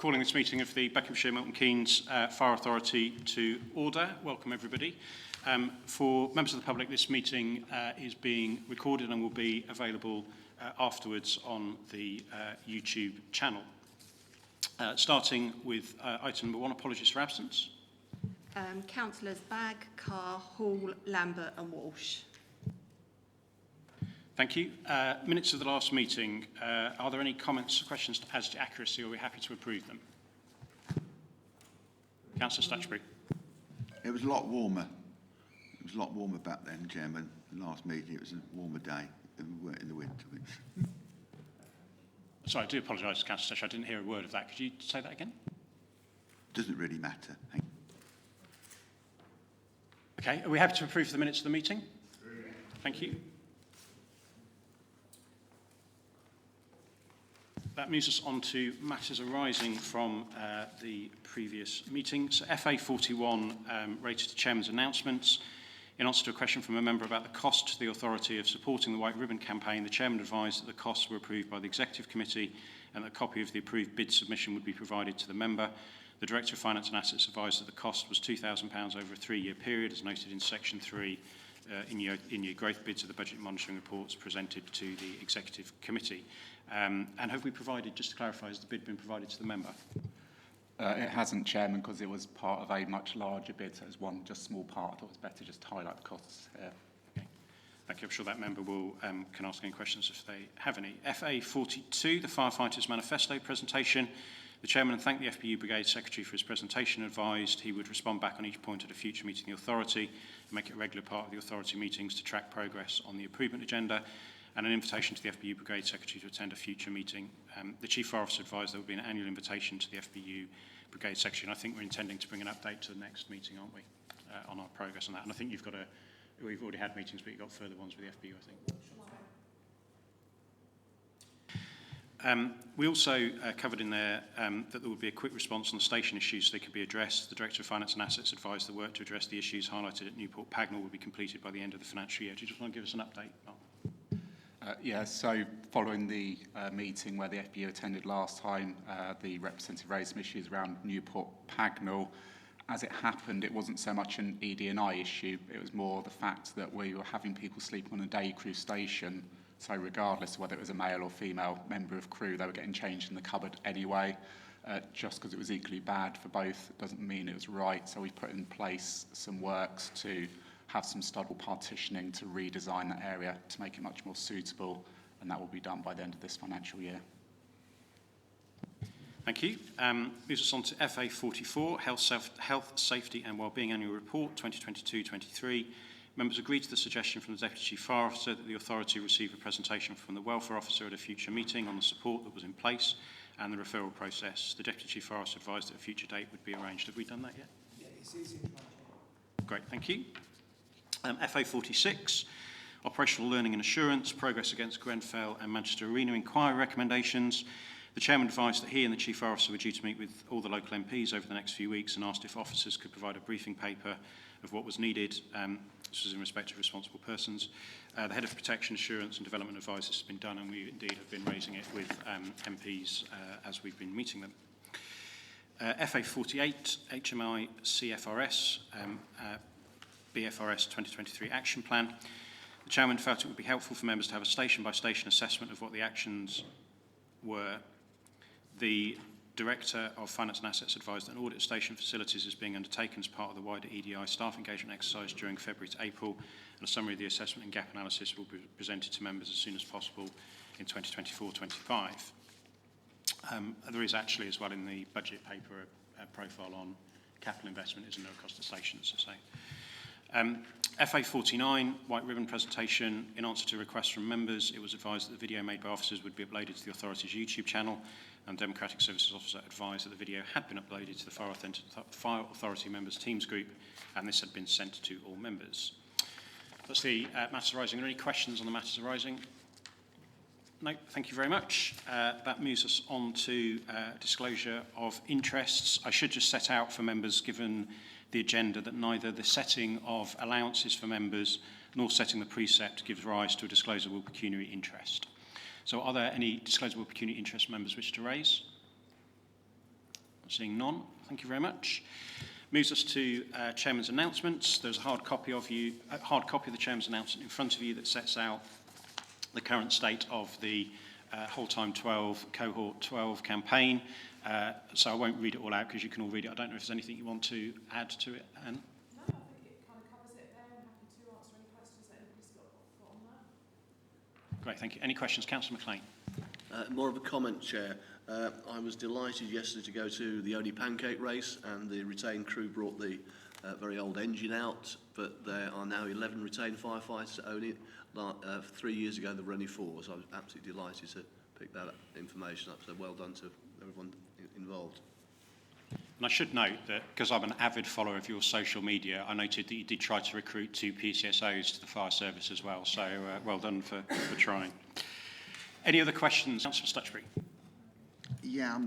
Calling this meeting of the Buckinghamshire and Milton Keynes Fire Authority to order. Welcome everybody. For members of the public, this meeting is being recorded and will be available afterwards on the YouTube channel. Starting with item number 1, apologies for absence. Councillors Bagg, Carr, Hall, Lambert and Walsh. Thank you. Minutes of the last meeting. Are there any comments or questions as to accuracy, or are we happy to approve them? Councillor Stutchbury. It was a lot warmer. It was a lot warmer back then, Chairman. The last meeting, it was a warmer day than we were in the winter. Sorry, I do apologise, Councillor Stutchbury. I didn't hear a word of that. Could you say that again? Doesn't really matter. Thank you. Okay. Are we happy to approve the minutes of the meeting? Thank you. That moves us on to matters arising from the previous meeting. So FA 41 related to Chairman's announcements. In answer to a question from a member about the cost to the authority of supporting the White Ribbon campaign, the Chairman advised that the costs were approved by the Executive Committee and that a copy of the approved bid submission would be provided to the member. The Director of Finance and Assets advised that the cost was £2,000 over a 3-year period, as noted in Section 3 in-year growth bids of the budget monitoring reports presented to the Executive Committee. And have we provided, just to clarify, has the bid been provided to the member? It hasn't, Chairman, because it was part of a much larger bid, so it was one just small part. I thought it was better just to highlight the costs here. Okay. Thank you. I'm sure that member will can ask any questions if they have any. FA 42, the Firefighters Manifesto presentation. The Chairman thanked the FBU Brigade Secretary for his presentation, advised he would respond back on each point at a future meeting of the Authority and make it a regular part of the Authority meetings to track progress on the improvement agenda, and an invitation to the FBU Brigade Secretary to attend a future meeting. The Chief Fire Officer advised there would be an annual invitation to the FBU Brigade Secretary, and I think we're intending to bring an update to the next meeting, aren't we, on our progress on that. And I think we've already had meetings, but you've got further ones with the FBU, I think. We also covered in there that there would be a quick response on the station issues so they could be addressed. The Director of Finance and Assets advised the work to address the issues highlighted at Newport Pagnell would be completed by the end of the financial year. Do you just want to give us an update, Mark? So following the meeting where the FBU attended last time, the representative raised some issues around Newport Pagnell. As it happened, it wasn't so much an ED&I issue, it was more the fact that we were having people sleep on a day crew station, so regardless of whether it was a male or female member of crew, they were getting changed in the cupboard anyway. Just because it was equally bad for both doesn't mean it was right, so we put in place some works to have some stud-wall partitioning to redesign that area to make it much more suitable, and that will be done by the end of this financial year. Thank you. Moves us on to FA 44, Health, Safety and Wellbeing Annual Report 2022-23. Members agreed to the suggestion from the Deputy Chief Fire Officer that the Authority receive a presentation from the Welfare Officer at a future meeting on the support that was in place and the referral process. The Deputy Chief Fire Officer advised that a future date would be arranged. Have we done that yet? Yeah, it's easy. Great, thank you. FA 46, Operational Learning and Assurance, Progress Against Grenfell and Manchester Arena Inquiry Recommendations. The Chairman advised that he and the Chief Fire Officer were due to meet with all the local MPs over the next few weeks and asked if officers could provide a briefing paper of what was needed. This was in respect of responsible persons. The Head of Protection, Assurance and Development advised this has been done, and we indeed have been raising it with MPs as we've been meeting them. FA 48, HMI CFRS, BFRS 2023 Action Plan. The Chairman felt it would be helpful for members to have a station-by-station assessment of what the actions were. The Director of Finance and Assets advised that an audit of station facilities is being undertaken as part of the wider EDI staff engagement exercise during February to April, and a summary of the assessment and gap analysis will be presented to members as soon as possible in 2024-25. There is actually as well in the budget paper a profile on capital investment, isn't there, across the stations, so. FA 49, White Ribbon presentation. In answer to requests from members, it was advised that the video made by officers would be uploaded to the Authority's YouTube channel, and Democratic Services Officer advised that the video had been uploaded to the Fire Authority members Teams group, and this had been sent to all members. That's the matters arising. Are there any questions on the matters arising? No, thank you very much. That moves us on to disclosure of interests. I should just set out for members, given the agenda, that neither the setting of allowances for members nor setting the precept gives rise to a disclosable pecuniary interest. So are there any disclosable pecuniary interest members wish to raise? Seeing none, thank you very much. Moves us to Chairman's announcements. There's a hard copy of the Chairman's announcement in front of you that sets out the current state of the Whole Time 12, Cohort 12 campaign. So I won't read it all out because you can all read it. I don't know if there's anything you want to add to it, Anne? No, I think it kind of covers it there. I'm happy to answer any questions that anybody's got on that. Great, thank you. Any questions? Councillor McLean. More of a comment, Chair. I was delighted yesterday to go to the Only Pancake race, and the retained crew brought the very old engine out, but there are now 11 retained firefighters only. 3 years ago there were only 4, so I was absolutely delighted to pick that information up, so well done to everyone involved. And I should note that, because I'm an avid follower of your social media, I noted that you did try to recruit 2 PCSOs to the fire service as well, so well done for trying. Any other questions? Councillor Stutchbury. Yeah,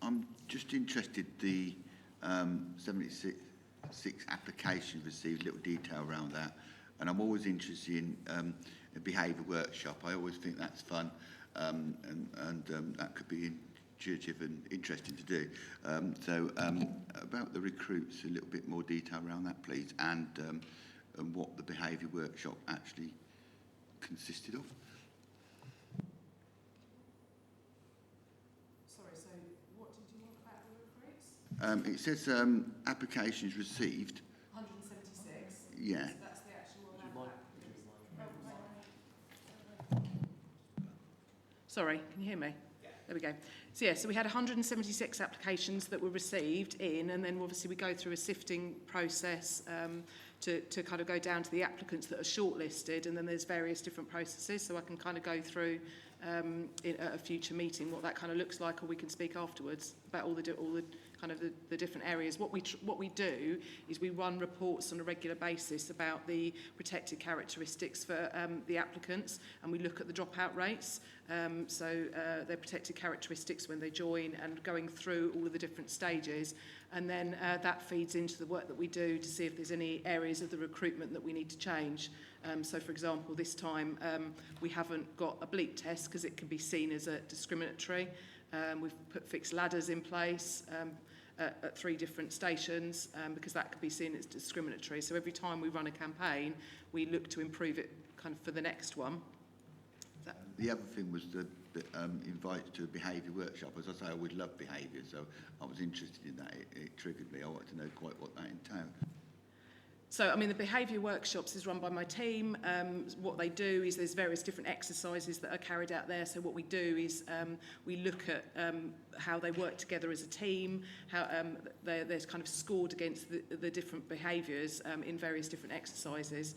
I'm just interested, the 76 applications received, little detail around that, and I'm always interested in a behaviour workshop. I always think that's fun, and that could be intuitive and interesting to do. About the recruits, a little bit more detail around that, please, and what the behaviour workshop actually consisted of. Sorry, so what did you want about the recruits? It says applications received. 176. Yeah. So that's the actual amount. Sorry, can you hear me? Yeah. There we go. So we had 176 applications that were received in, and then obviously we go through a sifting process to kind of go down to the applicants that are shortlisted, and then there's various different processes, so I can kind of go through in a future meeting what that kind of looks like, or we can speak afterwards about all the kind of the different areas. What we do is we run reports on a regular basis about the protected characteristics for the applicants, and we look at the dropout rates, their protected characteristics when they join, and going through all of the different stages, and then that feeds into the work that we do to see if there's any areas of the recruitment that we need to change. So, for example, this time we haven't got a bleep test because it can be seen as a discriminatory. We've put fixed ladders in place at 3 different stations because that could be seen as discriminatory. So every time we run a campaign, we look to improve it kind of for the next one. The other thing was the invite to a behaviour workshop. As I say, I would love behaviour, so I was interested in that. It triggered me. I wanted to know quite what that entailed. So, I mean, the behaviour workshops is run by my team. What they do is there's various different exercises that are carried out there. So what we do is we look at how they work together as a team, how they're kind of scored against the different behaviours in various different exercises.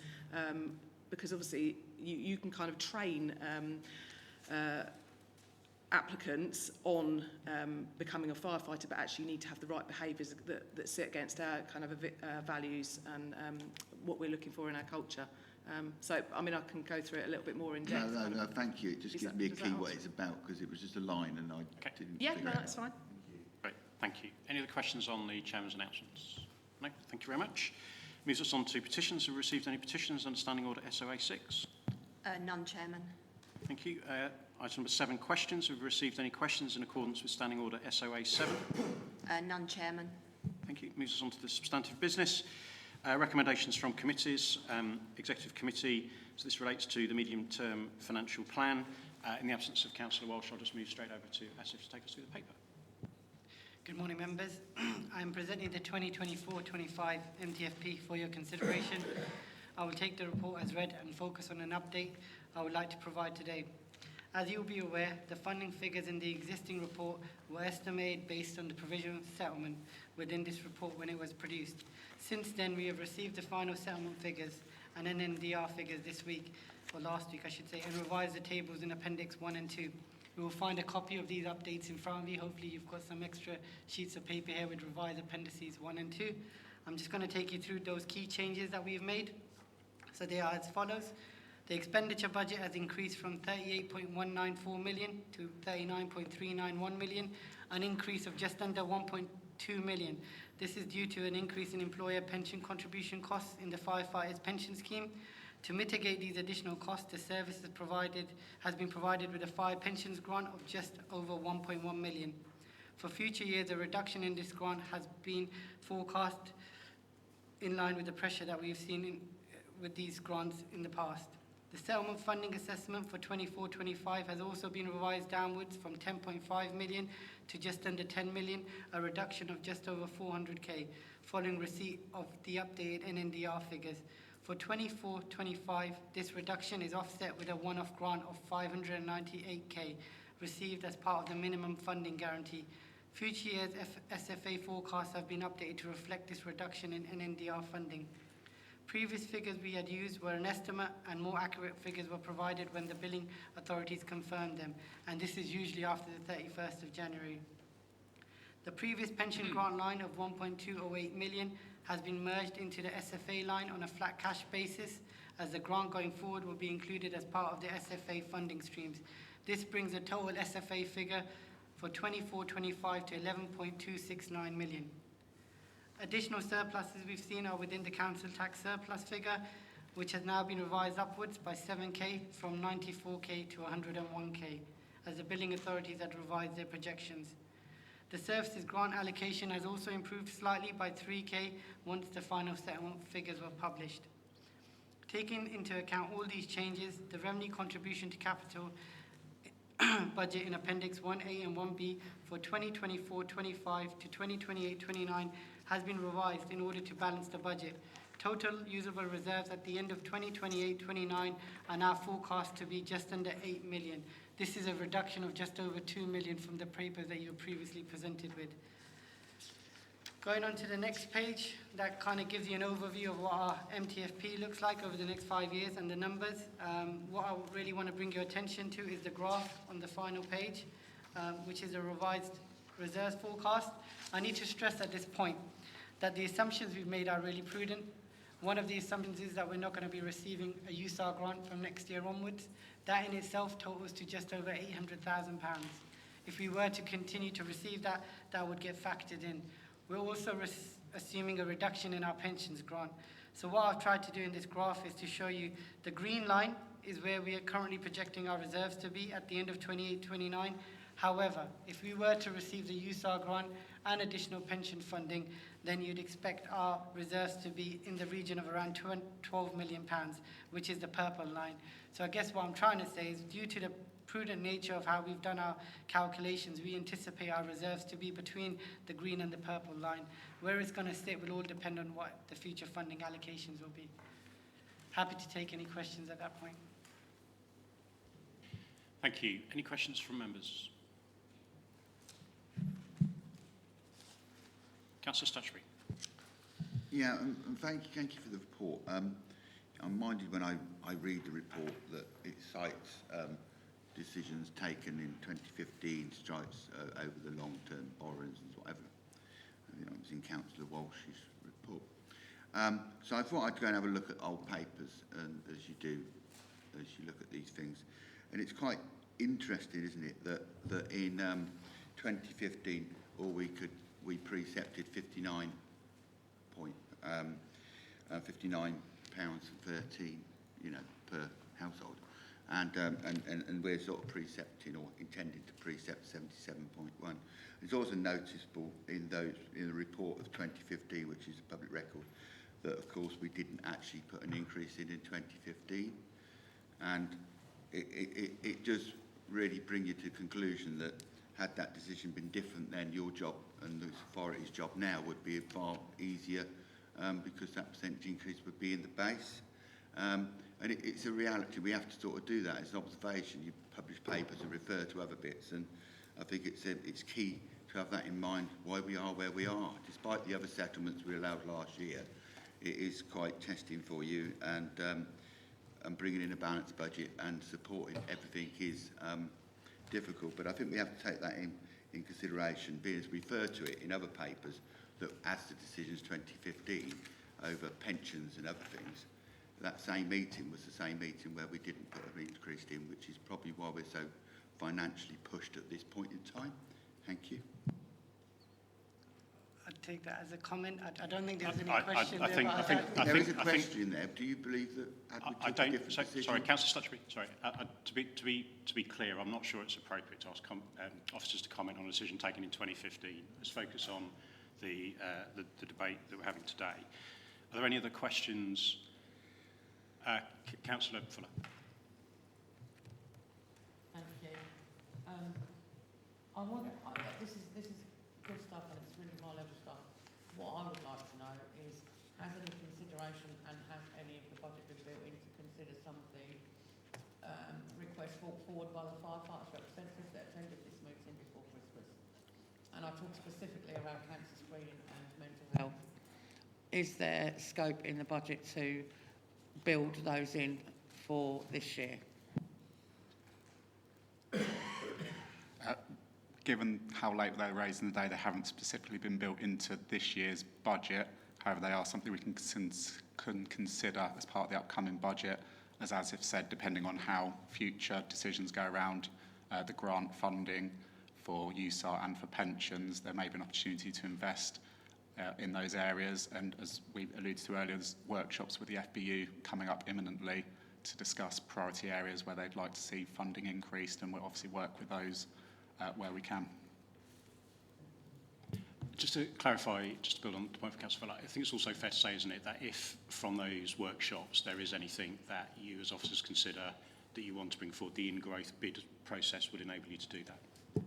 Because obviously you can kind of train applicants on becoming a firefighter, but actually you need to have the right behaviours that sit against our kind of values and what we're looking for in our culture. So, I mean, I can go through it a little bit more in depth. No, thank you. It just gives me a key what it's about, because it was just a line and I didn't Yeah, figure no, it that's out. fine. Great, thank you. Any other questions on the Chairman's announcements? No, thank you very much. Moves us on to petitions. Have we received any petitions under Standing Order SOA 6? None, Chairman. Thank you. Item number 7, questions. Have we received any questions in accordance with Standing Order SOA 7? None, Chairman. Thank you. Moves us on to the substantive business. Recommendations from committees. Executive Committee, so this relates to the medium-term financial plan. In the absence of Councillor Walsh, I'll just move straight over to Asif to take us through the paper. Good morning, members. I am presenting the 2024-25 MTFP for your consideration. I will take the report as read and focus on an update I would like to provide today. As you will be aware, the funding figures in the existing report were estimated based on the provisional settlement within this report when it was produced. Since then, we have received the final settlement figures and NNDR figures this week, or last week I should say, and revised the tables in Appendix 1 and 2. You will find a copy of these updates in front of you. Hopefully you've got some extra sheets of paper here with revised Appendices 1 and 2. I'm just going to take you through those key changes that we've made. So they are as follows. The expenditure budget has increased from 38.194 million to 39.391 million, an increase of just under 1.2 million. This is due to an increase in employer pension contribution costs in the firefighters' pension scheme. To mitigate these additional costs, the service has been provided with a fire pensions grant of just over 1.1 million. For future years, a reduction in this grant has been forecast in line with the pressure that we've seen with these grants in the past. The settlement funding assessment for 24-25 has also been revised downwards from 10.5 million to just under 10 million, a reduction of just over 400k, following receipt of the updated NNDR figures. For 24-25, this reduction is offset with a one-off grant of 598k received as part of the minimum funding guarantee. Future years' SFA forecasts have been updated to reflect this reduction in NNDR funding. Previous figures we had used were an estimate, and more accurate figures were provided when the billing authorities confirmed them, and this is usually after the 31st of January. The previous pension grant line of 1.208 million has been merged into the SFA line on a flat cash basis, as the grant going forward will be included as part of the SFA funding streams. This brings the total SFA figure for 24-25 to 11.269 million. Additional surpluses we've seen are within the council tax surplus figure, which has now been revised upwards by 7k from 94k to 101k, as the billing authorities had revised their projections. The services grant allocation has also improved slightly by 3k once the final settlement figures were published. Taking into account all these changes, the revenue contribution to capital budget in Appendix 1A and 1B for 2024-25 to 2028-29 has been revised in order to balance the budget. Total usable reserves at the end of 2028-29 are now forecast to be just under 8 million. This is a reduction of just over 2 million from the papers that you were previously presented with. Going on to the next page, that kind of gives you an overview of what our MTFP looks like over the next 5 years and the numbers. What I really want to bring your attention to is the graph on the final page, which is a revised reserves forecast. I need to stress at this point that the assumptions we've made are really prudent. One of the assumptions is that we're not going to be receiving a USAR grant from next year onwards. That in itself totals to just over £800,000. If we were to continue to receive that, that would get factored in. We're also assuming a reduction in our pensions grant. So what I've tried to do in this graph is to show you the green line is where we are currently projecting our reserves to be at the end of 28-29. However, if we were to receive the USAR grant and additional pension funding, then you'd expect our reserves to be in the region of around £12 million, which is the purple line. So I guess what I'm trying to say is, due to the prudent nature of how we've done our calculations, we anticipate our reserves to be between the green and the purple line. Where it's going to sit will all depend on what the future funding allocations will be. Happy to take any questions at that point. Thank you. Any questions from members? Councillor Stutchbury. Yeah, and thank you for the report. I'm minded when I read the report that it cites decisions taken in 2015, strikes over the long-term borrowings and whatever. You know, it was in Councillor Walsh's report. So I thought I'd go and have a look at old papers, and as you do, as you look at these things. And it's quite interesting, isn't it, that in 2015, we precepted £59.13, you know, per household, and we're sort of precepting or intending to precept 77.1. It's also noticeable in the report of 2015, which is a public record, that of course we didn't actually put an increase in 2015, and it does really bring you to the conclusion that had that decision been different, then your job and the authority's job now would be far easier, because that percentage increase would be in the base. And it's a reality. We have to sort of do that. It's an observation. You publish papers and refer to other bits, and I think it's key to have that in mind, why we are where we are. Despite the other settlements we allowed last year, it is quite testing for you, and bringing in a balanced budget and supporting everything is difficult. But I think we have to take that in consideration, being as we refer to it in other papers, that as the decisions 2015 over pensions and other things, that same meeting was the same meeting where we didn't put an increase in, which is probably why we're so financially pushed at this point in time. Thank you. take that as a comment. I don't think there's any I question I there. think, but I think, I There is a think, I think, question there. Do you believe that had we I took a don't, different decision? sorry, Councillor Stutchby, sorry. To be clear, I'm not sure it's appropriate to ask officers to comment on a decision taken in 2015. Let's focus on the debate that we're having today. Are there any other questions? Councillor Fuller. Thank you. This is good stuff and it's really high level stuff. What I would like to know is, has any consideration and have any of the budget been built in to consider some of the requests brought forward by the firefighters representatives that attended this meeting before Christmas? And I talk specifically around cancer screening and mental health. Is there scope in the budget to build those in for this year? Given how late they were raised in the day, they haven't specifically been built into this year's budget. However, they are something we can consider as part of the upcoming budget, as if said, depending on how future decisions go around the grant funding for USAR and for pensions, there may be an opportunity to invest in those areas. And as we alluded to earlier, there's workshops with the FBU coming up imminently to discuss priority areas where they'd like to see funding increased, and we'll obviously work with those where we can. Just to clarify, just to build on the point for Councillor Fuller, I think it's also fair to say, isn't it, that if from those workshops there is anything that you as officers consider that you want to bring forward, the in-growth bid process would enable you to do that?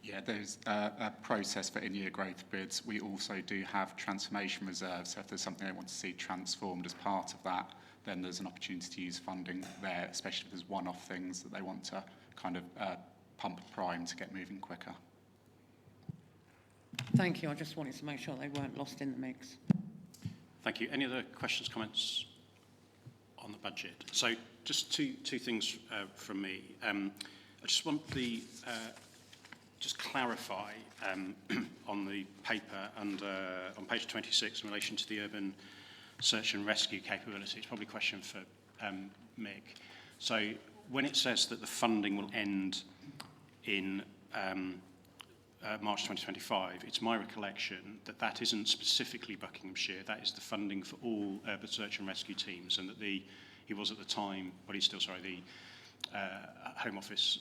Yeah, there's a process for in-year growth bids. We also do have transformation reserves, so if there's something they want to see transformed as part of that, then there's an opportunity to use funding there, especially if there's one-off things that they want to kind of pump prime to get moving quicker. Thank you. I just wanted to make sure they weren't lost in the mix. Thank you. Any other questions, comments on the budget? So just two things from me. I just want the just clarify on the paper and on page 26 in relation to the urban search and rescue capability. It's probably a question for Mick. So when it says that the funding will end in March 2025, it's my recollection that that isn't specifically Buckinghamshire, that is the funding for all urban search and rescue teams, and that he was at the time, but he's still, sorry, the Home Office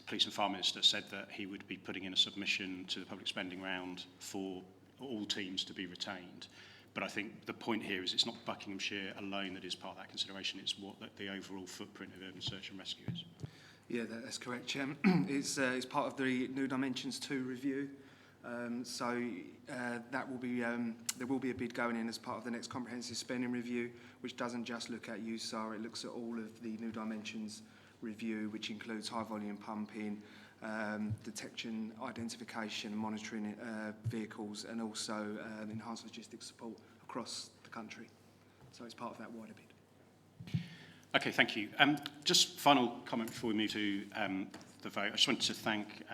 Police and Fire Minister said that he would be putting in a submission to the public spending round for all teams to be retained. But I think the point here is it's not Buckinghamshire alone that is part of that consideration, it's what the overall footprint of urban search and rescue is. Yeah, that's correct, Chairman. It's part of the New Dimensions 2 review. That will be there will be a bid going in as part of the next comprehensive spending review, which doesn't just look at USAR, it looks at all of the New Dimensions review, which includes high volume pumping, detection, identification, monitoring vehicles, and also enhanced logistics support across the country. So it's part of that wider bid. Okay, thank you. Just final comment before we move to the vote. I just wanted to thank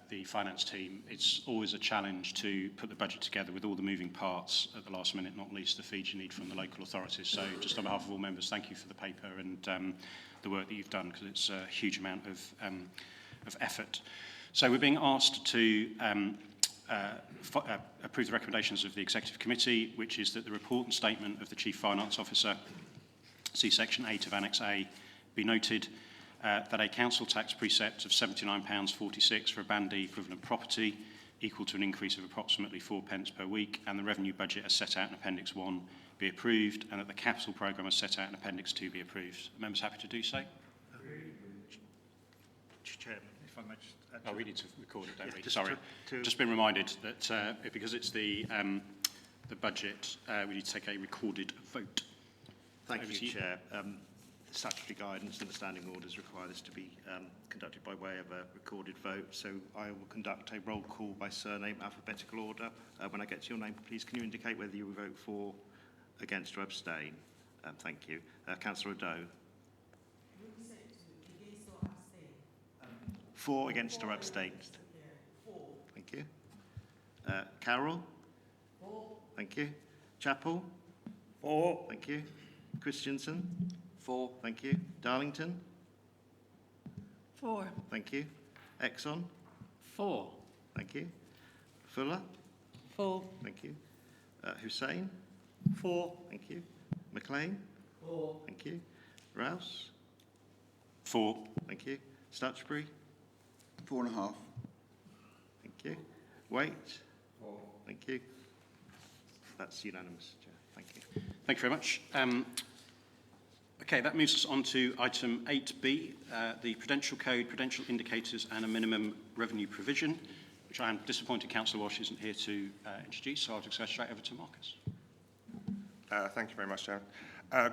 the finance team. It's always a challenge to put the budget together with all the moving parts at the last minute, not least the feeds you need from the local authorities. So just on behalf of all members, thank you for the paper and the work that you've done, because it's a huge amount of effort. So we're being asked to approve the recommendations of the Executive Committee, which is that the report and statement of the Chief Finance Officer, see Section 8 of Annex A, be noted that a council tax precept of £79.46 for a Band D equivalent property, equal to an increase of approximately 4 pence per week, and the revenue budget as set out in Appendix 1 be approved, and that the capital programme as set out in Appendix 2 be approved. Are members happy to do so? Chairman, if I may just add Oh, we need to record it, don't we? just Sorry. Just been reminded that because it's the budget, we need to take a recorded vote. Thank Over you, to you. Chair. Statutory guidance and the standing orders require this to be conducted by way of a recorded vote. So I will conduct a roll call by surname, alphabetical order. When I get to your name, please can you indicate whether you will vote for, against or abstain? Thank you. Councillor O'Doe. For, against or abstain? Thank you. Carroll? For. Thank you. Chappell? For. Thank you. Christensen? For. Thank you. Darlington? For. Thank you. Exon? For. Thank you. Fuller? 4. Thank you. Hussain? 4. Thank you. McLean? 4. Thank you. Rouse? 4. Thank you. Stutchbury? 4.5. Thank you. Waite? 4. Thank you. That's unanimous, Chair. Thank you. Thank you very much. Okay, that moves us on to item 8B, the Prudential Code, Prudential Indicators and a Minimum Revenue Provision, which I am disappointed Councillor Walsh isn't here to introduce, so I'll just go straight over to Marcus. Thank you very much, Chair.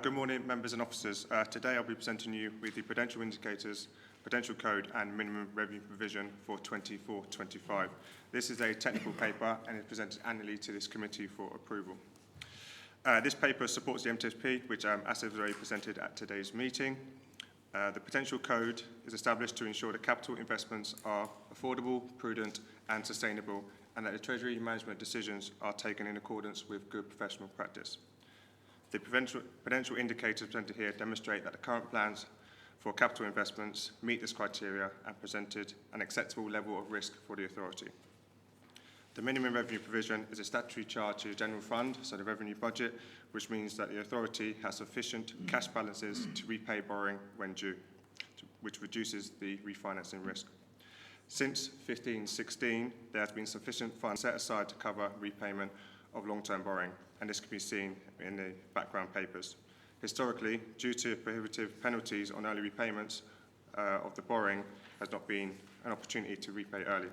Good morning, members and officers. Today I'll be presenting you with the Prudential Indicators, Prudential Code and Minimum Revenue Provision for 24-25. This is a technical paper and is presented annually to this committee for approval. This paper supports the MTSP, which Asif has already presented at today's meeting. The Prudential Code is established to ensure that capital investments are affordable, prudent and sustainable, and that the Treasury management decisions are taken in accordance with good professional practice. The prudential indicators presented here demonstrate that the current plans for capital investments meet this criteria and presented an acceptable level of risk for the authority. The minimum revenue provision is a statutory charge to the general fund, so the revenue budget, which means that the authority has sufficient cash balances to repay borrowing when due, which reduces the refinancing risk. Since 15/16, there has been sufficient funds set aside to cover repayment of long-term borrowing, and this can be seen in the background papers. Historically, due to prohibitive penalties on early repayments of the borrowing, has not been an opportunity to repay early.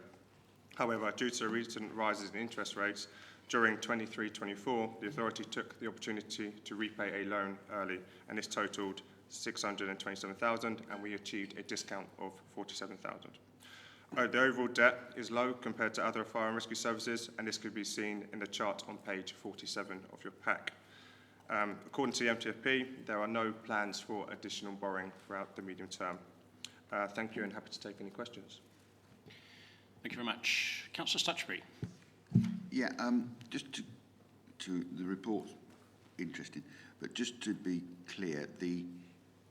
However, due to the recent rises in interest rates, during 23-24, the authority took the opportunity to repay a loan early, and this totalled 627,000, and we achieved a discount of 47,000. The overall debt is low compared to other fire and rescue services, and this could be seen in the chart on page 47 of your pack. According to the MTFP, there are no plans for additional borrowing throughout the medium term. Thank you, and happy to take any questions. Thank you very much. Councillor Stutchbury. Yeah, just to the report's interesting, but just to be clear,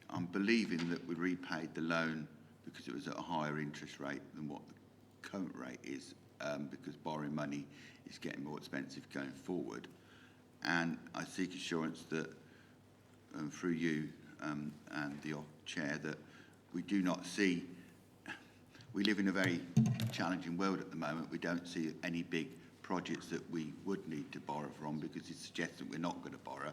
I'm believing that we repaid the loan because it was at a higher interest rate than what the current rate is, because borrowing money is getting more expensive going forward. And I seek assurance that, through you and the chair, that we do not see. We live in a very challenging world at the moment. We don't see any big projects that we would need to borrow from, because it suggests that we're not going to borrow.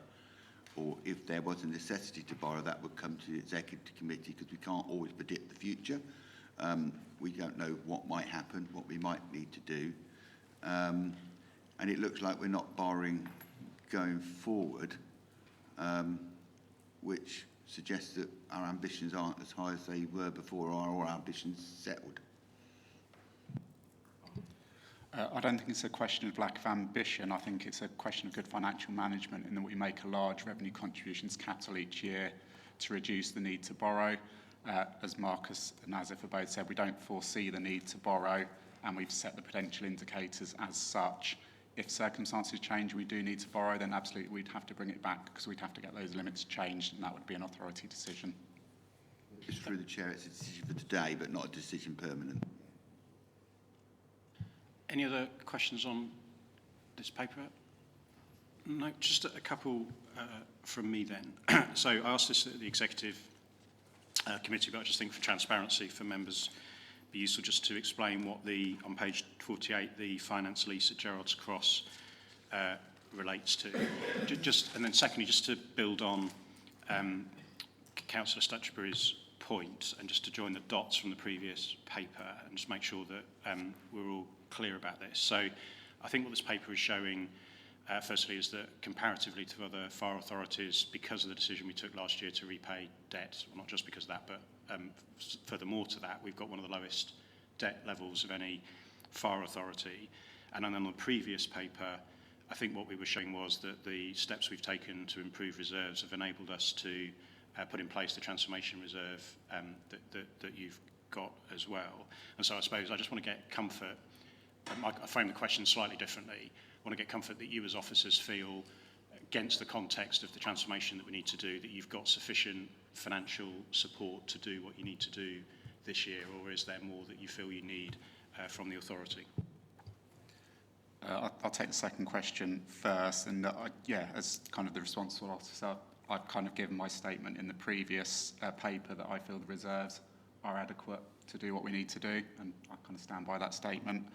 Or if there was a necessity to borrow, that would come to the executive committee, because we can't always predict the future. We don't know what might happen, what we might need to do. And it looks like we're not borrowing going forward, which suggests that our ambitions aren't as high as they were before, or our ambitions settled. I don't think it's a question of lack of ambition. I think it's a question of good financial management, in that we make a large revenue contributions capital each year to reduce the need to borrow. As Marcus and Asif have both said, we don't foresee the need to borrow, and we've set the prudential indicators as such. If circumstances change, we do need to borrow, then absolutely we'd have to bring it back, because we'd have to get those limits changed, and that would be an authority decision. It's through the chair, it's a decision for today, but not a decision permanent. Any other questions on this paper? No, just a couple from me then. So I asked this at the executive committee, but I just think for transparency for members, it'd be useful just to explain what on page 48, the finance lease at Gerrards Cross relates to. And then secondly, just to build on Councillor Stutchbury's point, and just to join the dots from the previous paper, and just make sure that we're all clear about this. So I think what this paper is showing, firstly, is that comparatively to other fire authorities, because of the decision we took last year to repay debt, well, not just because of that, but furthermore to that, we've got one of the lowest debt levels of any fire authority. And then on the previous paper, I think what we were showing was that the steps we've taken to improve reserves have enabled us to put in place the transformation reserve that you've got as well. And so I suppose I just want to get comfort. I frame the question slightly differently. I want to get comfort that you as officers feel, against the context of the transformation that we need to do, that you've got sufficient financial support to do what you need to do this year, or is there more that you feel you need from the authority? I'll take the second question first. And as kind of the responsible officer, I've kind of given my statement in the previous paper that I feel the reserves are adequate to do what we need to do, and I kind of stand by that statement.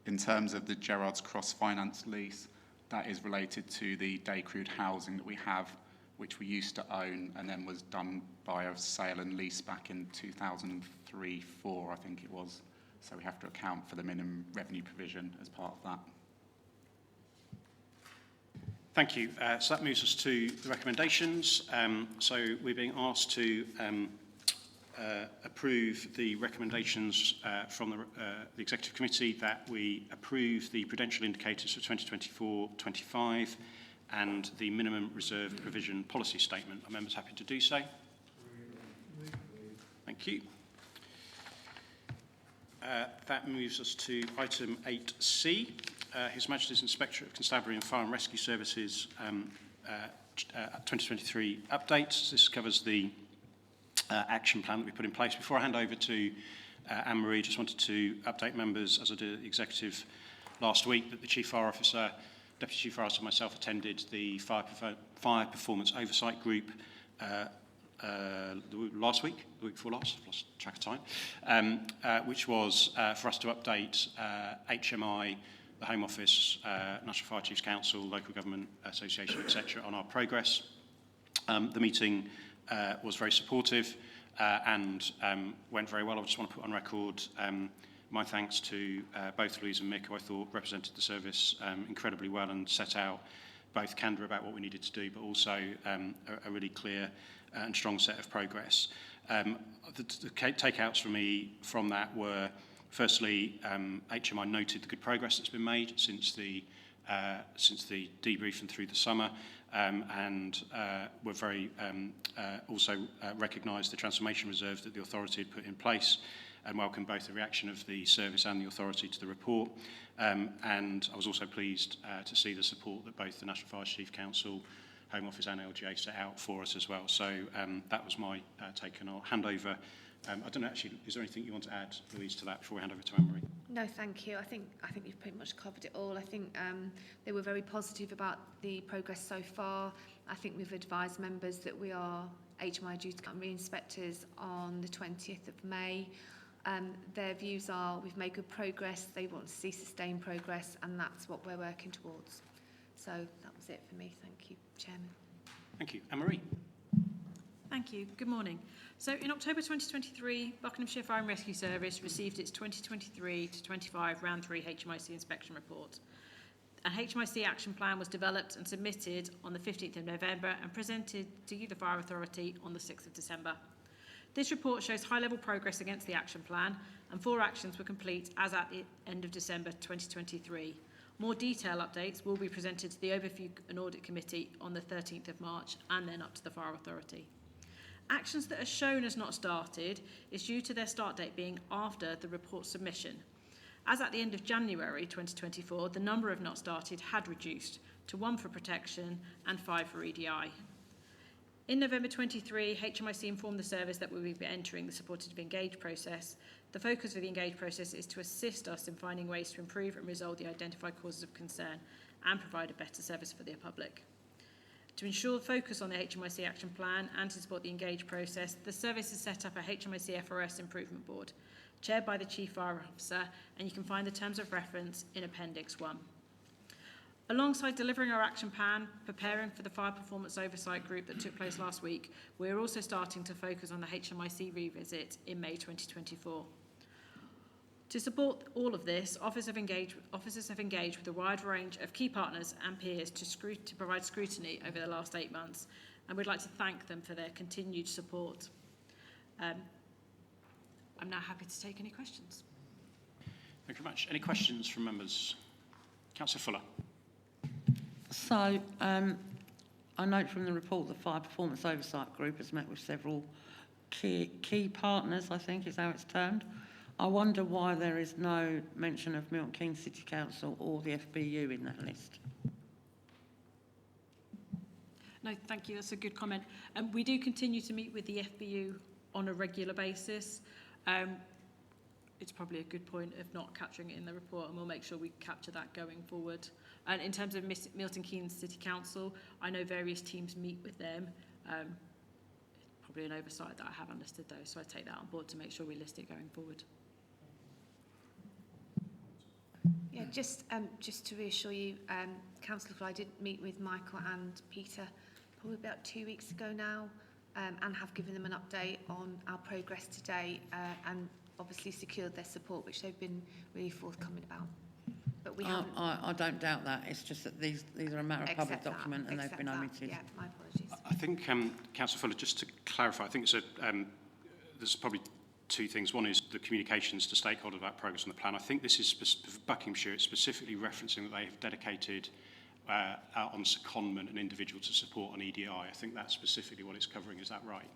In terms of the Gerrards Cross finance lease, that is related to the day crewed housing that we have, which we used to own and then was done by a sale and lease back in 2003-04, I think it was. So we have to account for the minimum revenue provision as part of that. Thank you. So that moves us to the recommendations. So we're being asked to approve the recommendations from the Executive Committee that we approve the prudential indicators for 2024-25 and the minimum reserve provision policy statement. Are members happy to do so? Thank you. That moves us to item 8C, His Majesty's Inspector of Constabulary and Fire and Rescue Services 2023 updates. This covers the action plan that we put in place. Before I hand over to Anne-Marie, just wanted to update members, as I did at the Executive last week, that the Chief Fire Officer, Deputy Chief Fire Officer and myself attended the Fire Performance Oversight Group the week before last, I've lost track of time, which was for us to update HMI, the Home Office, National Fire Chiefs Council, Local Government Association, etc., on our progress. The meeting was very supportive and went very well. I just want to put on record my thanks to both Louise and Mick, who I thought represented the service incredibly well and set out both candour about what we needed to do, but also a really clear and strong set of progress. The takeouts for me from that were, firstly, HMI noted the good progress that's been made since the debrief and through the summer, and were very also recognised the transformation reserve that the authority had put in place, and welcomed both the reaction of the service and the authority to the report. And I was also pleased to see the support that both the National Fire Chief Council, Home Office and LGA set out for us as well. So that was my take, and I'll hand over. I don't know, actually, is there anything you want to add, Louise, to that before we hand over to Anne-Marie? No, thank you. I think you've pretty much covered it all. I think they were very positive about the progress so far. I think we've advised members that we are HMI due to come re-inspectors on the 20th of May. Their views are we've made good progress, they want to see sustained progress, and that's what we're working towards. So that was it for me. Thank you, Chairman. Thank you. Anne-Marie. Thank you. Good morning. So in October 2023, Buckinghamshire Fire and Rescue Service received its 2023-25 Round 3 HMIC inspection report. A HMIC action plan was developed and submitted on the 15th of November and presented to the Fire Authority on the 6th of December. This report shows high-level progress against the action plan, and 4 actions were complete as at the end of December 2023. More detailed updates will be presented to the Overview and Audit Committee on the 13th of March and then up to the Fire Authority. Actions that are shown as not started is due to their start date being after the report submission. As at the end of January 2024, the number of not started had reduced to 1 for protection and 5 for EDI. In November 23, HMIC informed the service that we will be entering the supported engage process. The focus of the engage process is to assist us in finding ways to improve and resolve the identified causes of concern and provide a better service for the public. To ensure focus on the HMIC action plan and to support the engage process, the service has set up a HMIC FRS improvement board, chaired by the Chief Fire Officer, and you can find the terms of reference in Appendix 1. Alongside delivering our action plan, preparing for the Fire Performance Oversight Group that took place last week, we're also starting to focus on the HMIC revisit in May 2024. To support all of this, officers have engaged with a wide range of key partners and peers to provide scrutiny over the last 8 months, and we'd like to thank them for their continued support. I'm now happy to take any questions. Thank you very much. Any questions from members? Councillor Fuller. So, I note from the report the Fire Performance Oversight Group has met with several key partners, I think is how it's termed. I wonder why there is no mention of Milton Keynes City Council or the FBU in that list. No, thank you. That's a good comment. We do continue to meet with the FBU on a regular basis. it's probably a good point of not capturing it in the report, and we'll make sure we capture that going forward. And in terms of Milton Keynes City Council, I know various teams meet with them. Probably an oversight that I have understood those, so I take that on board to make sure we list it going forward. Yeah, just to reassure you, Councillor Fly did meet with Michael and Peter probably about 2 weeks ago now, and have given them an update on our progress today, and obviously secured their support, which they've been really forthcoming about. But we haven't... I don't doubt that. It's just that these are a matter of public document and they've been omitted. Yeah, my apologies. I think, Councillor Fuller, just to clarify, I think it's there's probably two things. One is the communications to stakeholders about progress on the plan. I think this is for Buckinghamshire, it's specifically referencing that they have dedicated on secondment an individual to support on EDI. I think that's specifically what it's covering. Is that right?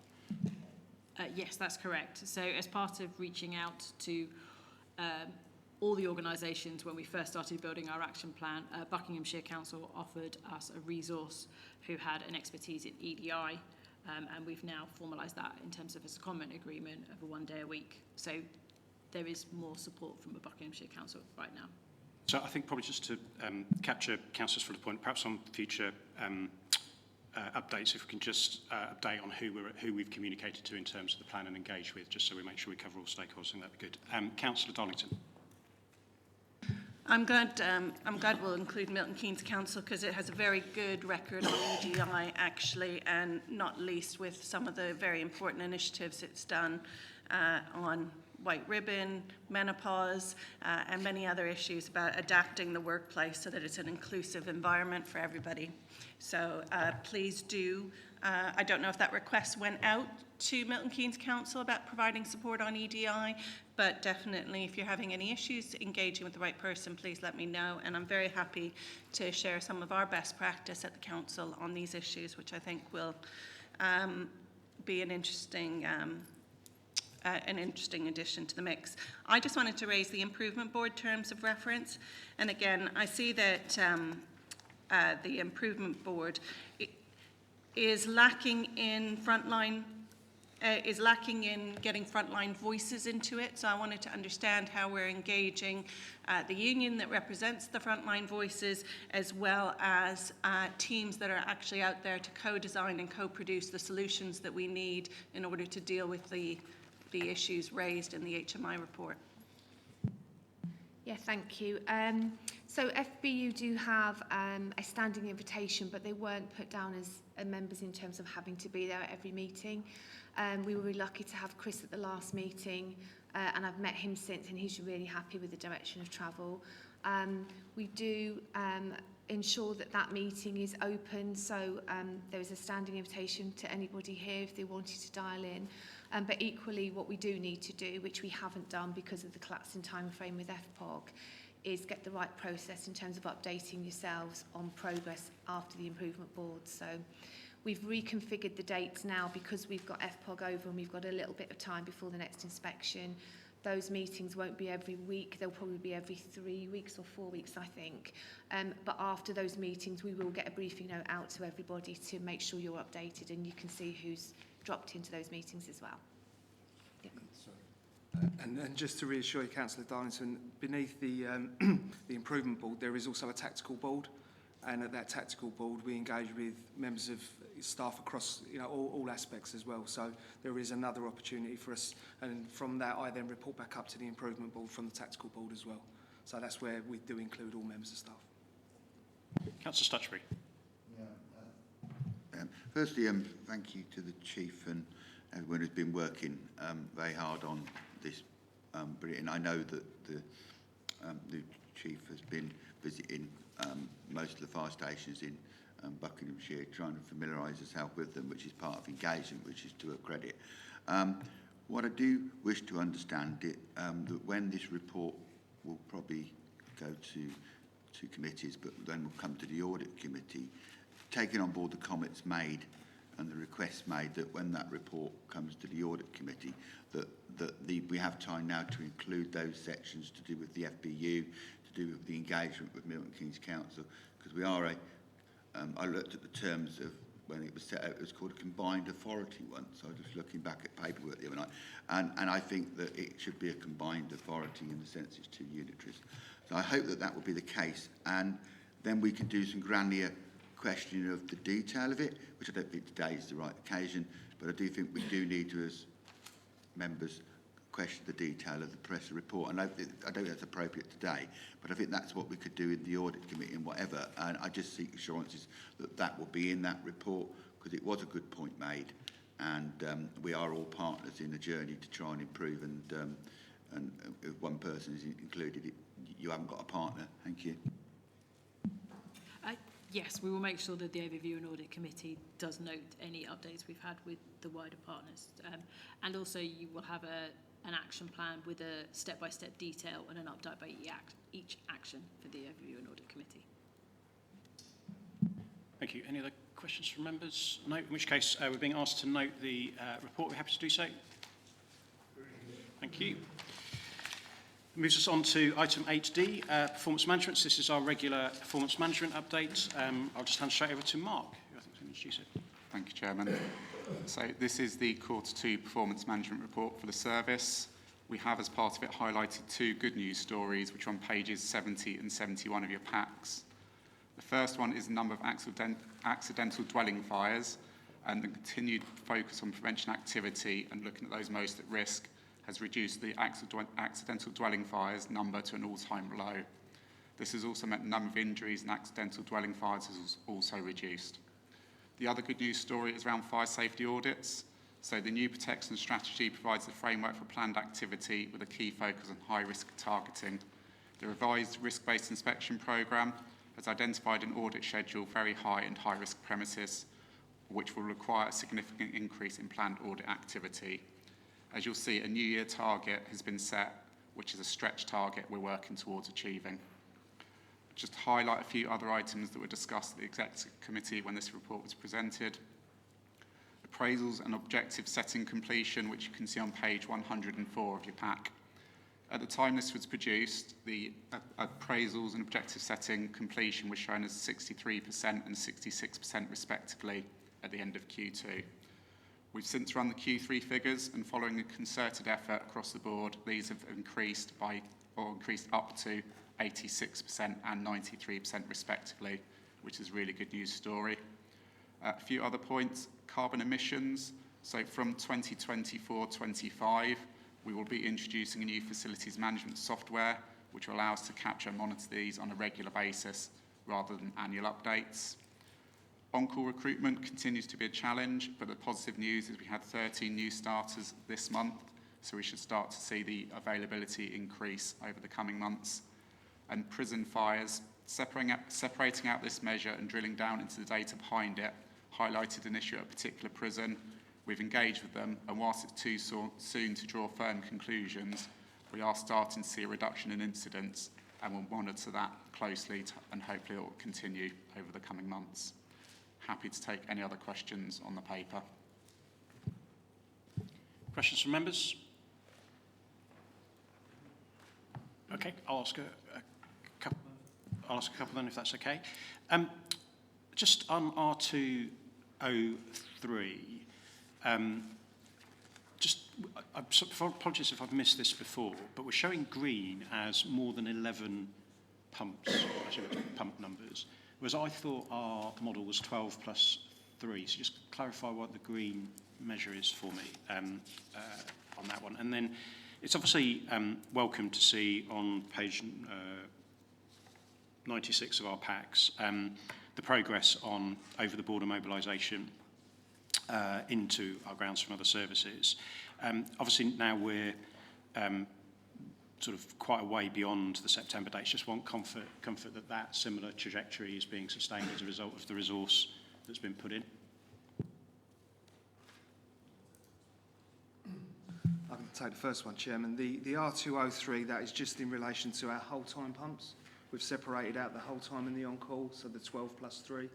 Yes, that's correct. So as part of reaching out to all the organisations when we first started building our action plan, Buckinghamshire Council offered us a resource who had an expertise in EDI, and we've now formalised that in terms of a secondment agreement of a 1 day a week. So there is more support from the Buckinghamshire Council right now. So I think probably just to capture Councillors for the point, perhaps on future updates, if we can just update on who we've communicated to in terms of the plan and engaged with, just so we make sure we cover all stakeholders. I think that'd be good. Councillor Donington. I'm glad we'll include Milton Keynes Council because it has a very good record on EDI actually, and not least with some of the very important initiatives it's done on white ribbon, menopause, and many other issues about adapting the workplace so that it's an inclusive environment for everybody. So please do. I don't know if that request went out to Milton Keynes Council about providing support on EDI, but definitely if you're having any issues engaging with the right person, please let me know. And I'm very happy to share some of our best practice at the Council on these issues, which I think will be an interesting addition to the mix. I just wanted to raise the Improvement Board terms of reference. And again, I see that the Improvement Board is lacking in getting frontline voices into it. So I wanted to understand how we're engaging the union that represents the frontline voices, as well as teams that are actually out there to co-design and co-produce the solutions that we need in order to deal with the issues raised in the HMI report. Yeah, thank you. So FBU do have a standing invitation, but they weren't put down as members in terms of having to be there at every meeting. We were really lucky to have Chris at the last meeting, and I've met him since, and he's really happy with the direction of travel. We do ensure that that meeting is open, so there is a standing invitation to anybody here if they wanted to dial in. But equally, what we do need to do, which we haven't done because of the collapsing time frame with FPOG, is get the right process in terms of updating yourselves on progress after the Improvement Board. So we've reconfigured the dates now because we've got FPOG over and we've got a little bit of time before the next inspection. Those meetings won't be every week, they'll probably be every 3 weeks or 4 weeks, I think. But after those meetings, we will get a briefing note out to everybody to make sure you're updated and you can see who's dropped into those meetings as well. Yeah. And just to reassure you, Councillor Darlington, beneath the Improvement Board, there is also a tactical board, and at that tactical board, we engage with members of staff across all aspects as well. So there is another opportunity for us, and from that, I then report back up to the Improvement Board from the tactical board as well. So that's where we do include all members of staff. Councillor Stutchbury. Firstly, thank you to the Chief and everyone who's been working very hard on this. And I know that the Chief has been visiting most of the fire stations in Buckinghamshire, trying to familiarise herself with them, which is part of engagement, which is to her credit. What I do wish to understand is that when this report will probably go to committees, but then will come to the Audit Committee, taking on board the comments made and the requests made that when that report comes to the Audit Committee, we have time now to include those sections to do with the FBU, to do with the engagement with Milton Keynes Council, because we are I looked at the terms of when it was set out, it was called a combined authority once. I was just looking back at paperwork the other night, and I think that it should be a combined authority in the sense it's two unitaries. So I hope that that will be the case, and then we can do some granular questioning of the detail of it, which I don't think today is the right occasion, but I do think we do need to, as members, question the detail of the press report. And I don't think that's appropriate today, but I think that's what we could do in the audit committee and whatever. And I just seek assurances that that will be in that report, because it was a good point made, and we are all partners in the journey to try and improve. And if one person is included, you haven't got a partner. Thank you. Yes, we will make sure that the Overview and Audit Committee does note any updates we've had with the wider partners. And also you will have an action plan with a step-by-step detail and an update by each action for the Overview and Audit Committee. Thank you. Any other questions from members? No, in which case we're being asked to note the report. We're happy to do so. Thank you. Moves us on to item 8D, performance management. So this is our regular performance management update. I'll just hand straight over to Mark, who I think is going to introduce it. Thank you, Chairman. So this is the Q2 performance management report for the service. We have, as part of it, highlighted two good news stories, which are on pages 70 and 71 of your packs. The first one is the number of accidental dwelling fires, and the continued focus on prevention activity and looking at those most at risk has reduced the accidental dwelling fires number to an all-time low. This has also meant the number of injuries and accidental dwelling fires has also reduced. The other good news story is around fire safety audits. So the new protection strategy provides the framework for planned activity with a key focus on high-risk targeting. The revised risk-based inspection programme has identified an audit schedule very high and high-risk premises, which will require a significant increase in planned audit activity. As you'll see, a New Year target has been set, which is a stretch target we're working towards achieving. Just to highlight a few other items that were discussed at the Executive Committee when this report was presented. Appraisals and objective setting completion, which you can see on page 104 of your pack. At the time this was produced, the appraisals and objective setting completion was shown as 63% and 66% respectively at the end of Q2. We've since run the Q3 figures, and following a concerted effort across the board, these have increased up to 86% and 93% respectively, which is a really good news story. A few other points: carbon emissions. So from 2024-25, we will be introducing a new facilities management software, which will allow us to capture and monitor these on a regular basis rather than annual updates. On-call recruitment continues to be a challenge, but the positive news is we had 13 new starters this month, so we should start to see the availability increase over the coming months. And prison fires, separating out this measure and drilling down into the data behind it, highlighted an issue at a particular prison. We've engaged with them, and whilst it's too soon to draw firm conclusions, we are starting to see a reduction in incidents, and we'll monitor that closely and hopefully it will continue over the coming months. Happy to take any other questions on the paper. Questions from members? Okay, I'll ask a couple then, if that's okay. Just on R203, apologies if I've missed this before, but we're showing green as more than 11 pumps, pump numbers, whereas I thought our model was 12 plus 3. So just clarify what the green measure is for me on that one. And then it's obviously welcome to see on page 96 of our packs the progress on over-the-border mobilisation into our grounds from other services. Obviously now we're sort of quite a way beyond the September dates. Just want comfort that that similar trajectory is being sustained as a result of the resource that's been put in. I can take the first one, Chairman. The R203, that is just in relation to our whole-time pumps. We've separated out the whole-time and the on-call, so the 12 plus 3.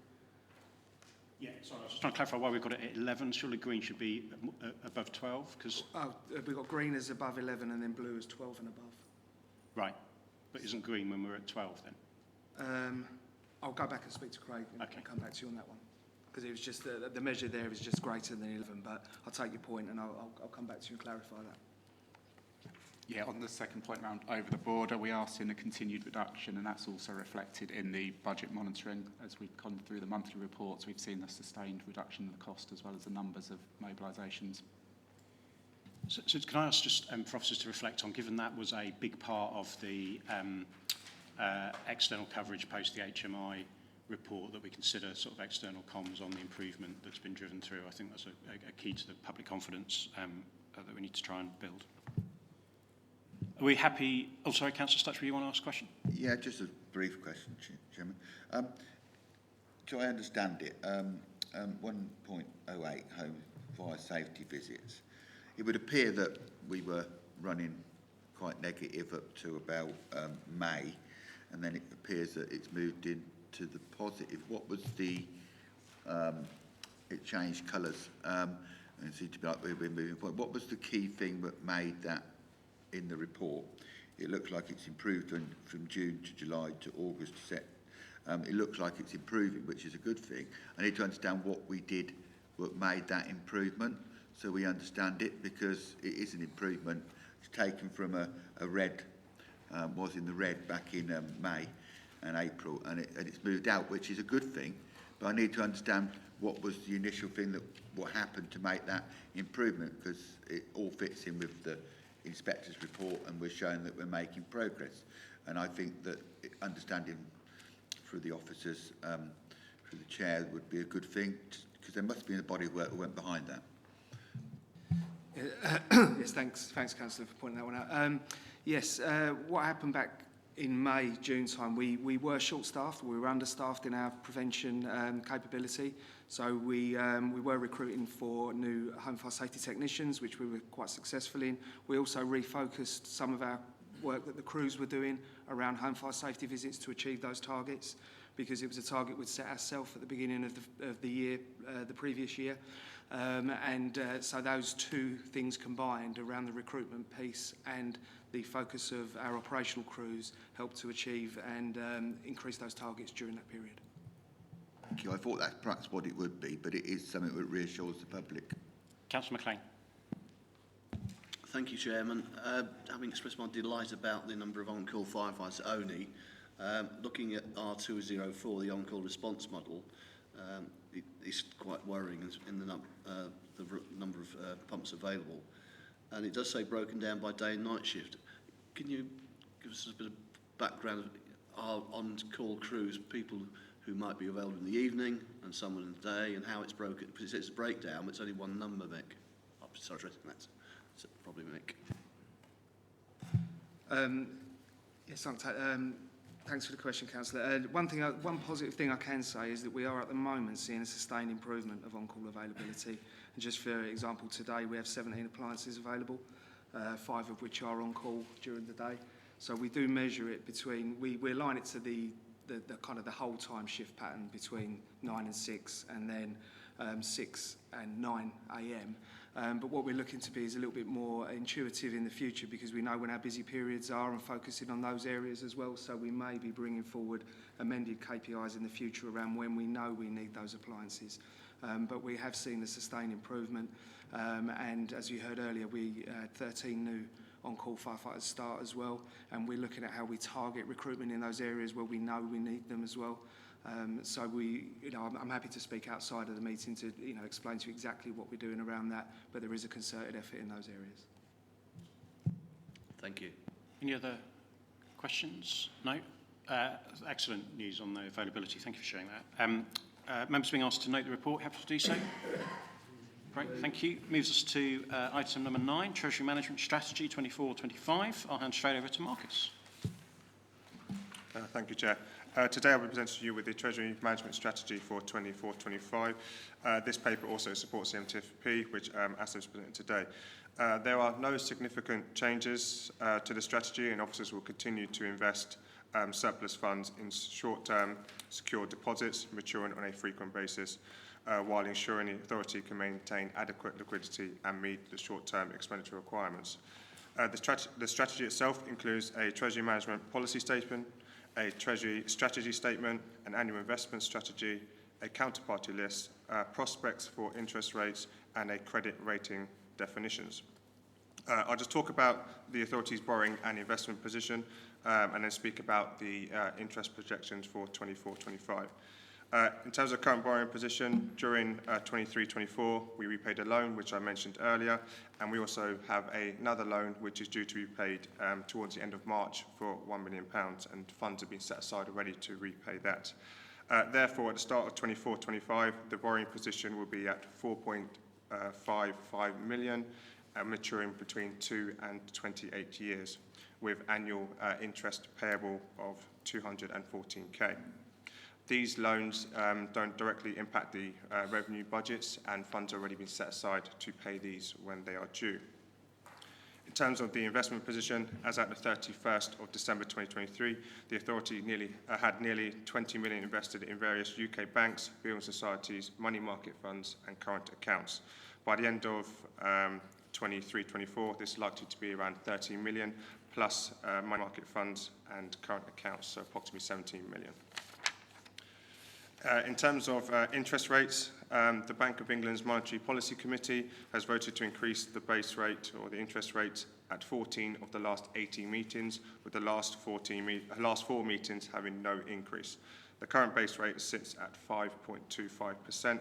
Yeah, sorry, I was just trying to clarify why we've got it at 11. Surely green should be above 12, because... we've got green as above 11 and then blue as 12 and above. Right, but isn't green when we're at 12 then? I'll go back and speak to Craig and okay. come back to you on that one. because it was just the measure there is just greater than 11, but I'll take your point and I'll come back to you and clarify that. Yeah, on the second point around over the border, we are seeing a continued reduction, and that's also reflected in the budget monitoring. As we've gone through the monthly reports, we've seen a sustained reduction in the cost as well as the numbers of mobilisations. So can I ask just for officers to reflect on, given that was a big part of the external coverage post the HMI report, that we consider sort of external comms on the improvement that's been driven through? I think that's a key to the public confidence that we need to try and build. Are we happy? Oh, sorry, Councillor Stutchbury, you want to ask a question? Yeah, just a brief question, Chairman. So I understand it. 1.08 home fire safety visits. It would appear that we were running quite negative up to about May, and then it appears that it's moved into the positive. What was the... it changed colours, and it seemed to be like we're moving forward. What was the key thing that made that in the report? It looks like it's improved from June to July to August to September. It looks like it's improving, which is a good thing. I need to understand what we did, what made that improvement, so we understand it, because it is an improvement. It's taken from a red, was in the red back in May and April, and it's moved out, which is a good thing. But I need to understand what was the initial thing, what happened to make that improvement, because it all fits in with the inspector's report, and we're showing that we're making progress. And I think that understanding through the officers, through the chair, would be a good thing, because there must be a body of work that went behind that. Yes, thanks, Councillor, for pointing that one out. Yes, what happened back in May, June time, we were short-staffed, we were understaffed in our prevention capability, so we were recruiting for new home fire safety technicians, which we were quite successful in. We also refocused some of our work that the crews were doing around home fire safety visits to achieve those targets, because it was a target we'd set ourselves at the beginning of the year, the previous year. So those two things combined around the recruitment piece and the focus of our operational crews helped to achieve and increase those targets during that period. Thank you. I thought that's perhaps what it would be, but it is something that reassures the public. Councillor McLean. Thank you, Chairman. Having expressed my delight about the number of on-call firefighters at ONI, looking at R204, the on-call response model, it's quite worrying in the number of pumps available. And it does say broken down by day and night shift. Can you give us a bit of background of our on-call crews, people who might be available in the evening and someone in the day, and how it's broken? Because it's a breakdown, but it's only one number, Mick. Oh, sorry, that's probably Mick. Yes, thanks for the question, Councillor. One positive thing I can say is that we are at the moment seeing a sustained improvement of on-call availability. And just for example, today we have 17 appliances available, 5 of which are on call during the day. So we do measure it between, we align it to the kind of the whole time shift pattern between 9 and 6, and then 6 and 9 a.m. But what we're looking to be is a little bit more intuitive in the future, because we know when our busy periods are and focusing on those areas as well. So we may be bringing forward amended KPIs in the future around when we know we need those appliances. But we have seen a sustained improvement. And as you heard earlier, we had 13 new on-call firefighters start as well. And we're looking at how we target recruitment in those areas where we know we need them as well. So I'm happy to speak outside of the meeting to, explain to you exactly what we're doing around that, but there is a concerted effort in those areas. Thank you. Any other questions? No? Excellent news on the availability. Thank you for sharing that. Members being asked to note the report, happy to do so. Great, thank you. Moves us to item number 9, Treasury Management Strategy 24-25. I'll hand straight over to Marcus. Thank you, Chair. Today I'll be presenting to you with the Treasury Management Strategy for 24-25. This paper also supports the MTFP, which ASTA is presenting today. There are no significant changes to the strategy, and officers will continue to invest surplus funds in short-term secure deposits maturing on a frequent basis, while ensuring the authority can maintain adequate liquidity and meet the short-term expenditure requirements. The strategy itself includes a Treasury Management Policy Statement, a Treasury Strategy Statement, an Annual Investment Strategy, a counterparty list, prospects for interest rates, and a credit rating definitions. I'll just talk about the authority's borrowing and investment position, and then speak about the interest projections for 24-25. In terms of current borrowing position, during 23-24, we repaid a loan, which I mentioned earlier, and we also have another loan, which is due to be paid towards the end of March for £1 million, and funds have been set aside already to repay that. Therefore, at the start of 24-25, the borrowing position will be at 4.55 million, maturing between 2 and 28 years, with annual interest payable of 214k. These loans don't directly impact the revenue budgets, and funds have already been set aside to pay these when they are due. In terms of the investment position, as at the 31st of December 2023, the authority had nearly 20 million invested in various UK banks, building societies, money market funds, and current accounts. By the end of 23-24, this is likely to be around 13 million, plus money market funds and current accounts, so approximately 17 million. In terms of interest rates, the Bank of England's Monetary Policy Committee has voted to increase the base rate or the interest rate at 14 of the last 18 meetings, with the last 4 meetings having no increase. The current base rate sits at 5.25%,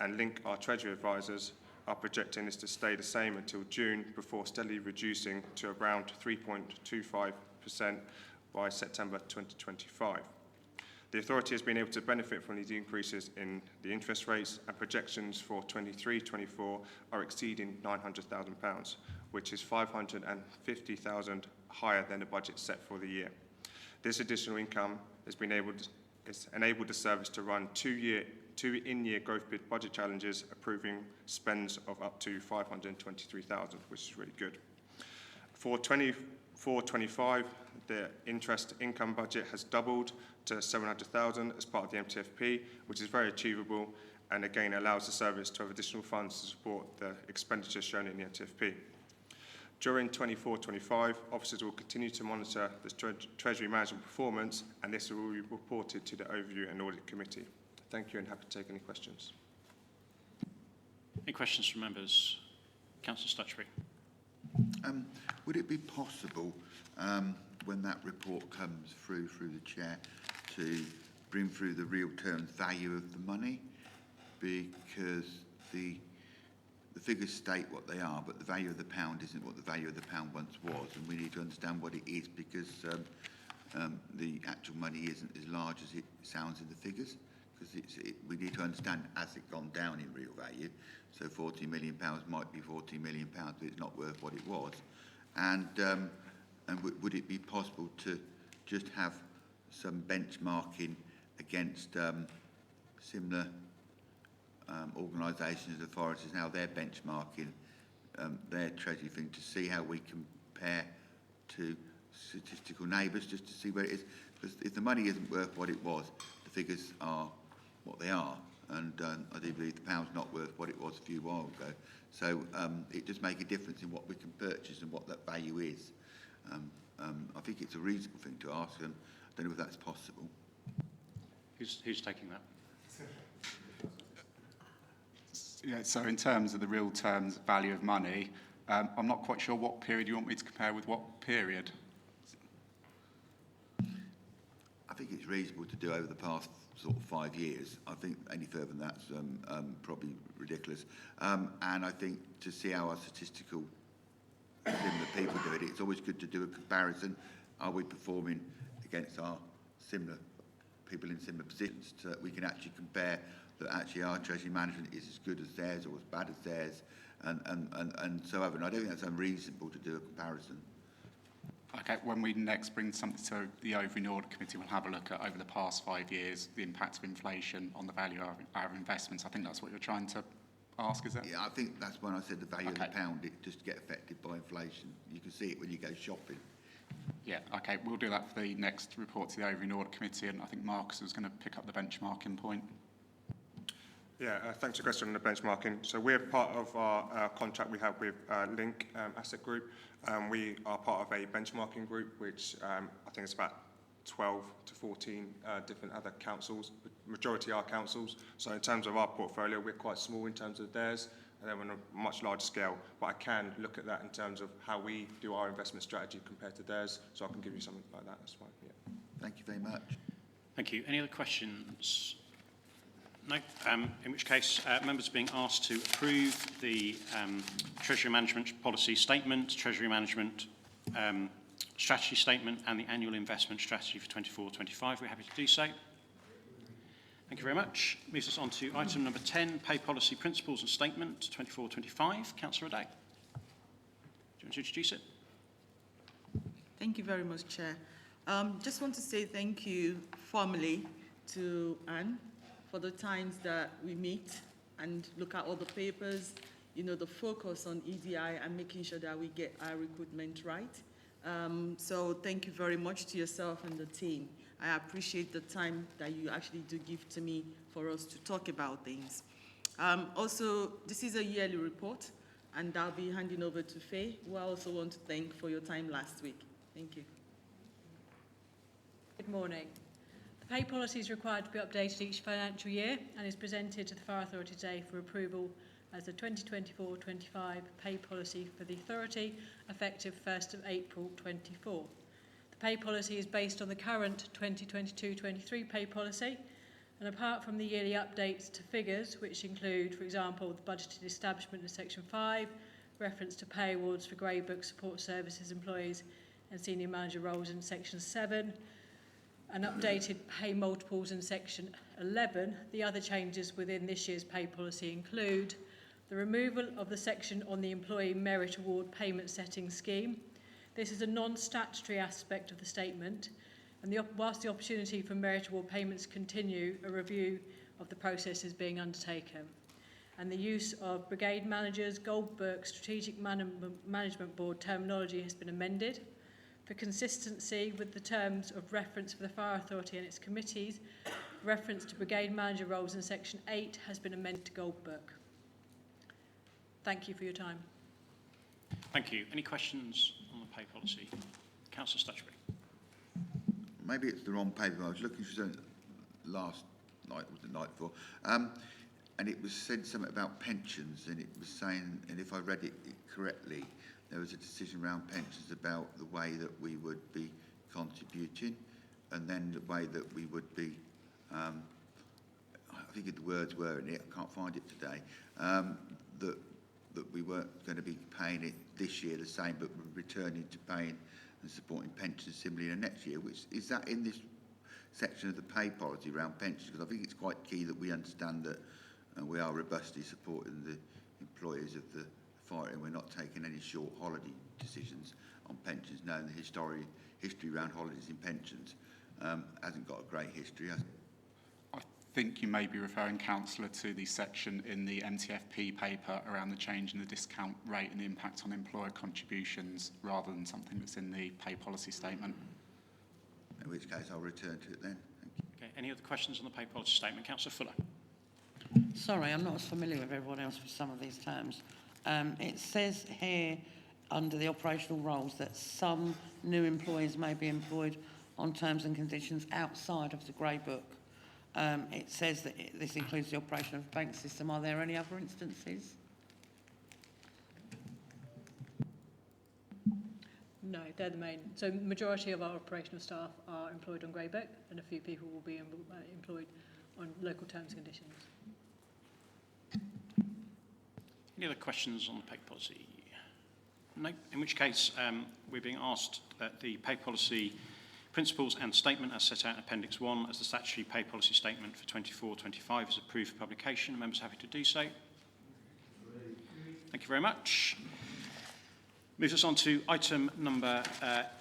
and Link, our Treasury advisors, are projecting this to stay the same until June, before steadily reducing to around 3.25% by September 2025. The authority has been able to benefit from these increases in the interest rates, and projections for 23-24 are exceeding £900,000, which is £550,000 higher than the budget set for the year. This additional income has enabled the service to run two in-year growth bid budget challenges, approving spends of up to £523,000, which is really good. For 24-25, the interest income budget has doubled to £700,000 as part of the MTFP, which is very achievable, and again allows the service to have additional funds to support the expenditure shown in the MTFP. During 24-25, officers will continue to monitor the Treasury management performance, and this will be reported to the Overview and Audit Committee. Thank you, and happy to take any questions. Any questions from members? Councillor Stutchbury. Would it be possible, when that report comes through the chair, to bring through the real terms value of the money? Because the figures state what they are, but the value of the pound isn't what the value of the pound once was, and we need to understand what it is, because the actual money isn't as large as it sounds in the figures. Because we need to understand, has it gone down in real value? So £40 million might be £40 million, but it's not worth what it was. And would it be possible to just have some benchmarking against similar organisations, authorities, how they're benchmarking their treasury thing, to see how we compare to statistical neighbours, just to see where it is? Because if the money isn't worth what it was, the figures are what they are, and I do believe the pound's not worth what it was a few while ago. So it does make a difference in what we can purchase and what that value is. I think it's a reasonable thing to ask, and I don't know if that's possible. Who's taking that? Yeah, so in terms of the real terms value of money, I'm not quite sure what period you want me to compare with what period. I think it's reasonable to do over the past sort of 5 years. I think any further than that's probably ridiculous. And I think to see how our statistical similar people do it, it's always good to do a comparison. Are we performing against our similar people in similar positions, so that we can actually compare that actually our treasury management is as good as theirs or as bad as theirs, and so on. I don't think that's unreasonable to do a comparison. Okay, when we next bring something to the Overview and Audit Committee, we'll have a look at, over the past 5 years, the impact of inflation on the value of our investments. I think that's what you're trying to ask, is it? Yeah, I think that's when I said the value of the pound, it just get affected by inflation. You can see it when you go shopping. Yeah, okay, we'll do that for the next report to the Overview and Audit Committee, and I think Marcus was going to pick up the benchmarking point. Yeah, thanks for the question on the benchmarking. So we're part of our contract we have with Link Asset Group. We are part of a benchmarking group, which I think is about 12 to 14 different other councils. The majority are councils. So in terms of our portfolio, we're quite small in terms of theirs, and then we're on a much larger scale. But I can look at that in terms of how we do our investment strategy compared to theirs. So I can give you something like that. That's fine. Yeah. Thank you very much. Thank you. Any other questions? No. In which case, members are being asked to approve the Treasury Management Policy Statement, Treasury Management Strategy Statement and the Annual Investment Strategy for 24-25. We're happy to do so. Thank you very much. Moves us on to item number 10, Pay Policy Principles and Statement 24-25. Councillor O'Day. Do you want to introduce it? Thank you very much, Chair. Just want to say thank you formally to Anne for the times that we meet and look at all the papers, you know, the focus on EDI and making sure that we get our recruitment right. So thank you very much to yourself and the team. I appreciate the time that you actually do give to me for us to talk about things. Also, this is a yearly report, and I'll be handing over to Faye, who I also want to thank for your time last week. Thank you. Good morning. The pay policy is required to be updated each financial year and is presented to the Fire Authority today for approval as the 2024-25 pay policy for the authority, effective 1st of April 24. The pay policy is based on the current 2022-23 pay policy, and apart from the yearly updates to figures, which include, for example, the budgeted establishment in Section 5, reference to pay awards for grey book support services employees and senior manager roles in Section 7, and updated pay multiples in Section 11, the other changes within this year's pay policy include the removal of the section on the Employee Merit Award Payment Setting Scheme. This is a non-statutory aspect of the statement, and whilst the opportunity for merit award payments continue, a review of the process is being undertaken. And the use of brigade managers, gold book, strategic management board terminology has been amended. For consistency with the terms of reference for the Fire Authority and its committees, reference to brigade manager roles in Section 8 has been amended to gold book. Thank you for your time. Thank you. Any questions on the pay policy? Councillor Stutchbury. Maybe it's the wrong paper. I was looking for something last night, or the night before, and it was said something about pensions, and it was saying, and if I read it correctly, there was a decision around pensions about the way that we would be contributing, and then the way that we would be, I think the words were in it, I can't find it today, that we weren't going to be paying it this year the same, but we're returning to paying and supporting pensions similarly in the next year. Which is that in this section of the pay policy around pensions? Because I think it's quite key that we understand that we are robustly supporting the employees of the fire, and we're not taking any short holiday decisions on pensions, knowing the history around holidays in pensions hasn't got a great history, has it? I think you may be referring, Councillor, to the section in the MTFP paper around the change in the discount rate and the impact on employer contributions, rather than something that's in the pay policy statement. In which case I'll return to it then. Thank you. Okay. Any other questions on the pay policy statement? Councillor Fuller. Sorry, I'm not as familiar with everyone else with some of these terms. It says here under the operational roles that some new employees may be employed on terms and conditions outside of the grey book. It says that this includes the operation of the bank system. Are there any other instances? No, they're the main. So the majority of our operational staff are employed on grey book, and a few people will be employed on local terms and conditions. Any other questions on the pay policy? No. In which case, we're being asked that the pay policy principles and statement as set out in Appendix 1 as the statutory pay policy statement for 24-25 is approved for publication. Members happy to do so. Thank you very much. Moves us on to item number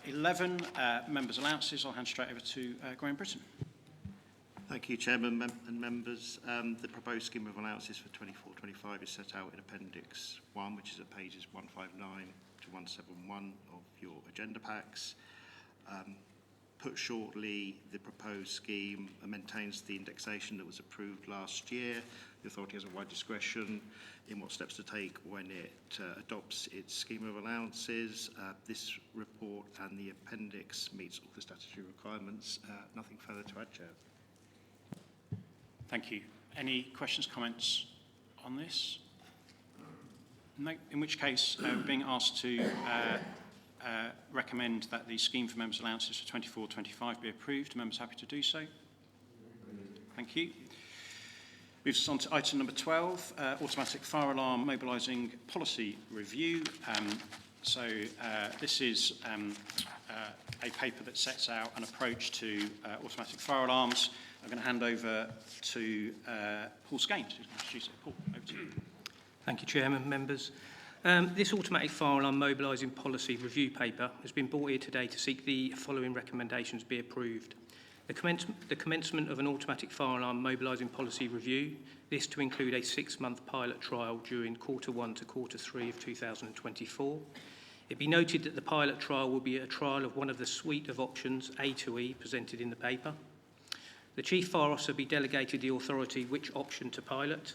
11, members' allowances. I'll hand straight over to Graham Britton. Thank you, Chairman and members. The proposed scheme of allowances for 24-25 is set out in Appendix 1, which is at pages 159 to 171 of your agenda packs. Put shortly, the proposed scheme maintains the indexation that was approved last year. The authority has a wide discretion in what steps to take when it adopts its scheme of allowances. This report and the appendix meets all the statutory requirements. Nothing further to add, Chair. Thank you. Any questions, comments on this? No, in which case we're being asked to recommend that the scheme for members' allowances for 24-25 be approved. Are members happy to do so? Thank you. Moves us on to item number 12, automatic fire alarm mobilising policy review. This is a paper that sets out an approach to automatic fire alarms. I'm going to hand over to Paul Skanes, who's going to introduce it. Paul, over to you. Thank you, Chairman, members. This automatic fire alarm mobilising policy review paper has been brought here today to seek the following recommendations be approved. The commencement of an automatic fire alarm mobilising policy review, this to include a 6-month pilot trial during Q1 to Q3 of 2024. It be noted that the pilot trial will be a trial of one of the suite of options A to E presented in the paper. The Chief Fire Officer be delegated the authority which option to pilot.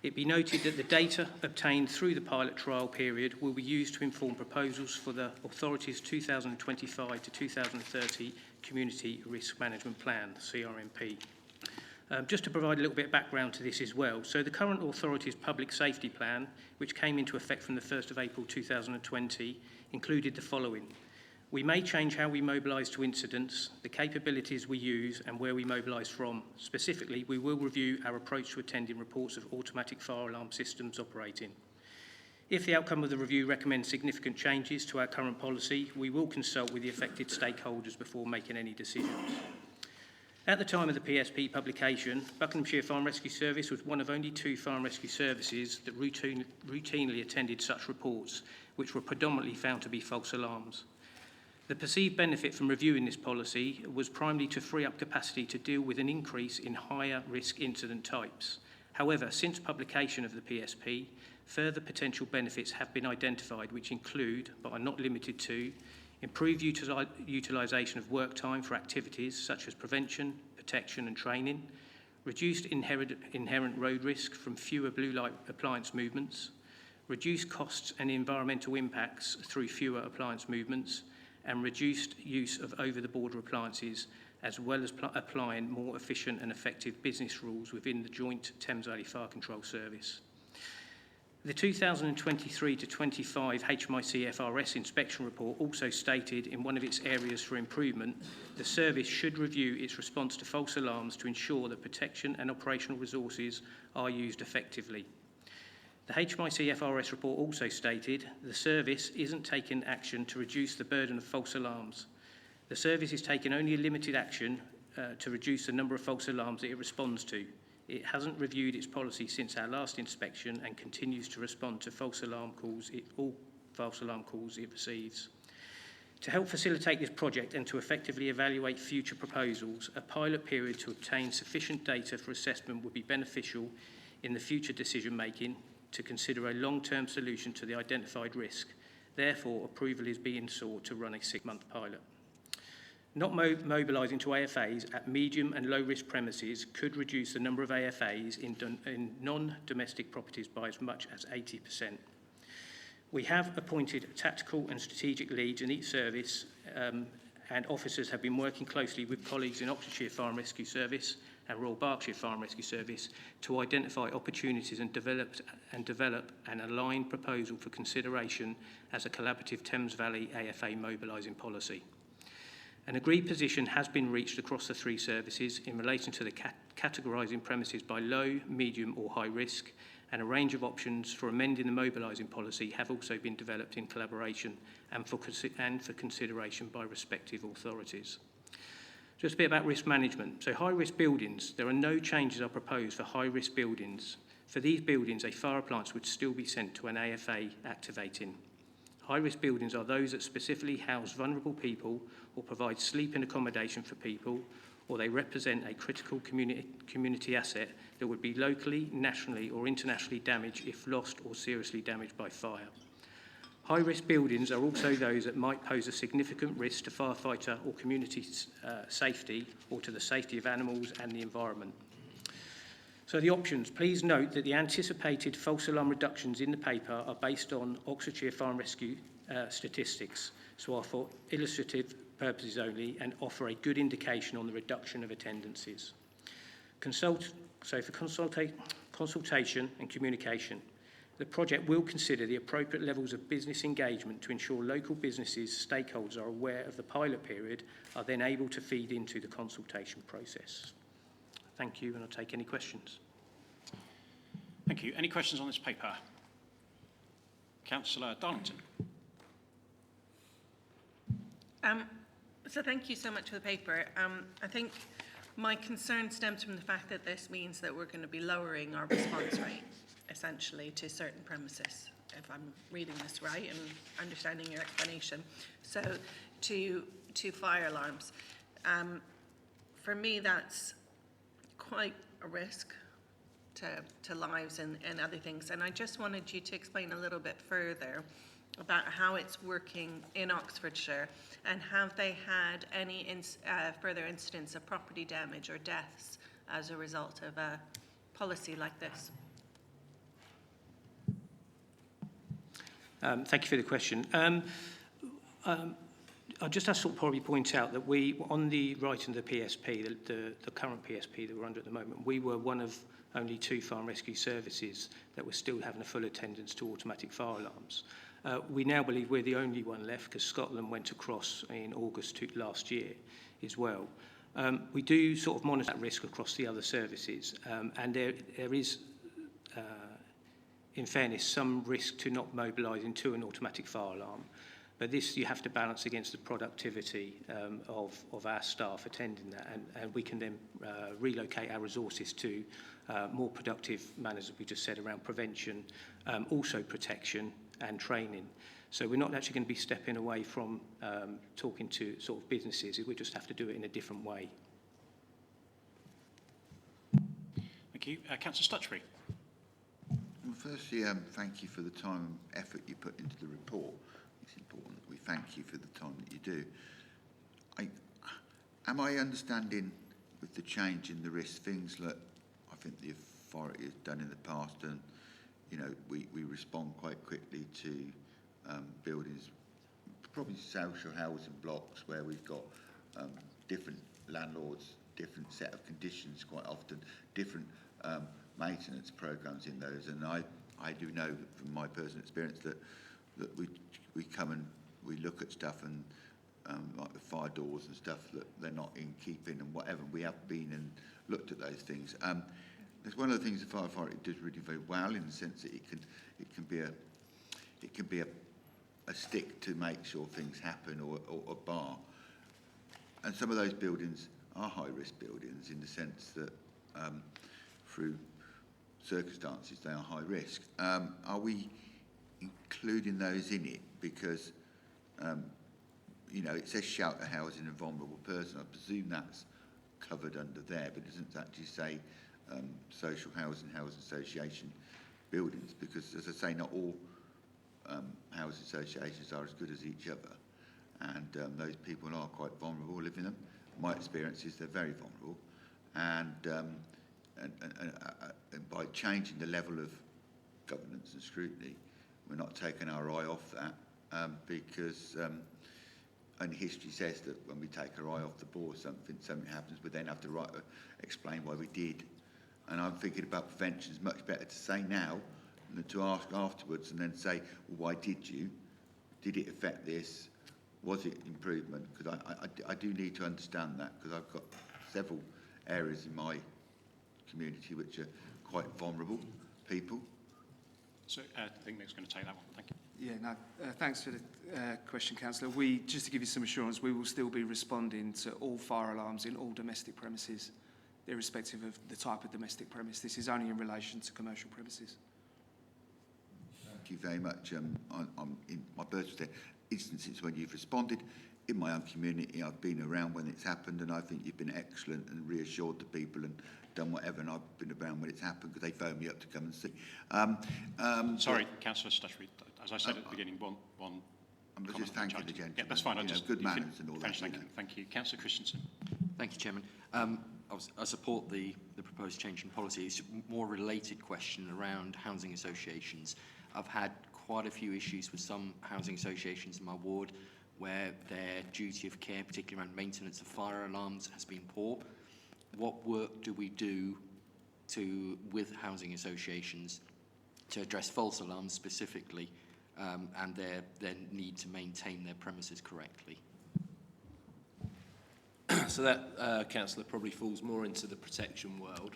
It be noted that the data obtained through the pilot trial period will be used to inform proposals for the authority's 2025 to 2030 Community Risk Management Plan, CRMP. Just to provide a little bit of background to this as well. So the current authority's public safety plan, which came into effect from the 1st of April 2020, included the following. We may change how we mobilise to incidents, the capabilities we use and where we mobilise from. Specifically, we will review our approach to attending reports of automatic fire alarm systems operating. If the outcome of the review recommends significant changes to our current policy, we will consult with the affected stakeholders before making any decisions. At the time of the PSP publication, Buckinghamshire Fire and Rescue Service was one of only 2 fire and rescue services that routinely attended such reports, which were predominantly found to be false alarms. The perceived benefit from reviewing this policy was primarily to free up capacity to deal with an increase in higher risk incident types. However, since publication of the PSP, further potential benefits have been identified, which include, but are not limited to, improved utilisation of work time for activities such as prevention, protection and training, reduced inherent road risk from fewer blue light appliance movements, reduced costs and environmental impacts through fewer appliance movements, and reduced use of over-the-border appliances, as well as applying more efficient and effective business rules within the joint Thames Valley Fire Control Service. The 2023-25 HMIC FRS inspection report also stated in one of its areas for improvement, the service should review its response to false alarms to ensure that protection and operational resources are used effectively. The HMIC FRS report also stated the service isn't taking action to reduce the burden of false alarms. The service is taking only a limited action to reduce the number of false alarms that it responds to. It hasn't reviewed its policy since our last inspection and continues to respond to all false alarm calls it receives. To help facilitate this project and to effectively evaluate future proposals, a pilot period to obtain sufficient data for assessment would be beneficial in the future decision making to consider a long-term solution to the identified risk. Therefore, approval is being sought to run a 6-month pilot. Not mobilising to AFAs at medium and low-risk premises could reduce the number of AFAs in non-domestic properties by as much as 80%. We have appointed tactical and strategic leads in each service, and officers have been working closely with colleagues in Oxfordshire Fire and Rescue Service and Royal Berkshire Fire and Rescue Service to identify opportunities and develop an aligned proposal for consideration as a collaborative Thames Valley AFA mobilising policy. An agreed position has been reached across the 3 services in relation to the categorising premises by low, medium or high risk, and a range of options for amending the mobilising policy have also been developed in collaboration and for consideration by respective authorities. Just a bit about risk management. So high-risk buildings, there are no changes are proposed for high-risk buildings. For these buildings, a fire appliance would still be sent to an AFA activating. High-risk buildings are those that specifically house vulnerable people or provide sleeping accommodation for people, or they represent a critical community asset that would be locally, nationally or internationally damaged if lost or seriously damaged by fire. High-risk buildings are also those that might pose a significant risk to firefighter or community safety or to the safety of animals and the environment. So the options, please note that the anticipated false alarm reductions in the paper are based on Oxfordshire Fire and Rescue statistics, so are for illustrative purposes only and offer a good indication on the reduction of attendances. So for consultation and communication, the project will consider the appropriate levels of business engagement to ensure local businesses, stakeholders are aware of the pilot period, are then able to feed into the consultation process. Thank you, and I'll take any questions. Thank you. Any questions on this paper? Councillor Darlington. So thank you so much for the paper. I think my concern stems from the fact that this means that we're going to be lowering our response rate, essentially, to certain premises, if I'm reading this right and understanding your explanation. So to fire alarms. For me, that's quite a risk to lives and other things. And I just wanted you to explain a little bit further about how it's working in Oxfordshire, and have they had any further incidents of property damage or deaths as a result of a policy like this? Thank you for the question. I'll just have to probably point out that we, on the writing of the PSP, the current PSP that we're under at the moment, we were one of only 2 fire and rescue services that were still having a full attendance to automatic fire alarms. We now believe we're the only one left because Scotland went across in August last year as well. We do sort of monitor that risk across the other services, and there is, in fairness, some risk to not mobilising to an automatic fire alarm. But this you have to balance against the productivity of our staff attending that, and we can then relocate our resources to more productive manners, as we just said, around prevention, also protection and training. So we're not actually going to be stepping away from talking to sort of businesses. We just have to do it in a different way. Thank you. Councillor Stutchbury. Well, firstly, thank you for the time and effort you put into the report. It's important that we thank you for the time that you do. Am I understanding with the change in the risk, things that I think the authority has done in the past, and you know, we respond quite quickly to buildings, probably social housing blocks where we've got different landlords, different set of conditions quite often, different maintenance programs in those, and I do know from my personal experience that we come and we look at stuff and like the fire doors and stuff that they're not in keeping and whatever. We have been and looked at those things. There's one of the things the fire authority does really very well in the sense that it can be a stick to make sure things happen, or a bar. And some of those buildings are high risk buildings in the sense that through circumstances they are high risk. Are we including those in it? Because you know, it says shelter housing and vulnerable person. I presume that's covered under there, but it doesn't actually say social housing association buildings, because as I say, not all housing associations are as good as each other, and those people are quite vulnerable living in them. My experience is they're very vulnerable, and by changing the level of governance and scrutiny, we're not taking our eye off that, because only history says that when we take our eye off the ball, something happens, we then have to explain why we did. And I'm thinking about prevention is much better to say now than to ask afterwards and then say, well, why did you? Did it affect this? Was it improvement? Because I do need to understand that, because I've got several areas in my community which are quite vulnerable people. So I think Mick's going to take that one. Thank you. Yeah, no, thanks for the question, Councillor. Just to give you some assurance, we will still be responding to all fire alarms in all domestic premises, irrespective of the type of domestic premise. This is only in relation to commercial premises. Thank you very much. I'm in my personal instances when you've responded in my own community. I've been around when it's happened, and I think you've been excellent and reassured the people and done whatever, and I've been around when it's happened because they phoned me up to come and see. Sorry, Councillor Stutchbury, as I said at the beginning, one I'm comment just thanking the gentleman. Yeah, that's fine. Good manners and all that. Thank you. Councillor Christensen. Thank you, Chairman. I support the proposed change in policy. It's a more related question around housing associations. I've had quite a few issues with some housing associations in my ward where their duty of care, particularly around maintenance of fire alarms, has been poor. What work do we do with housing associations to address false alarms specifically and their need to maintain their premises correctly? So that, Councillor, probably falls more into the protection world.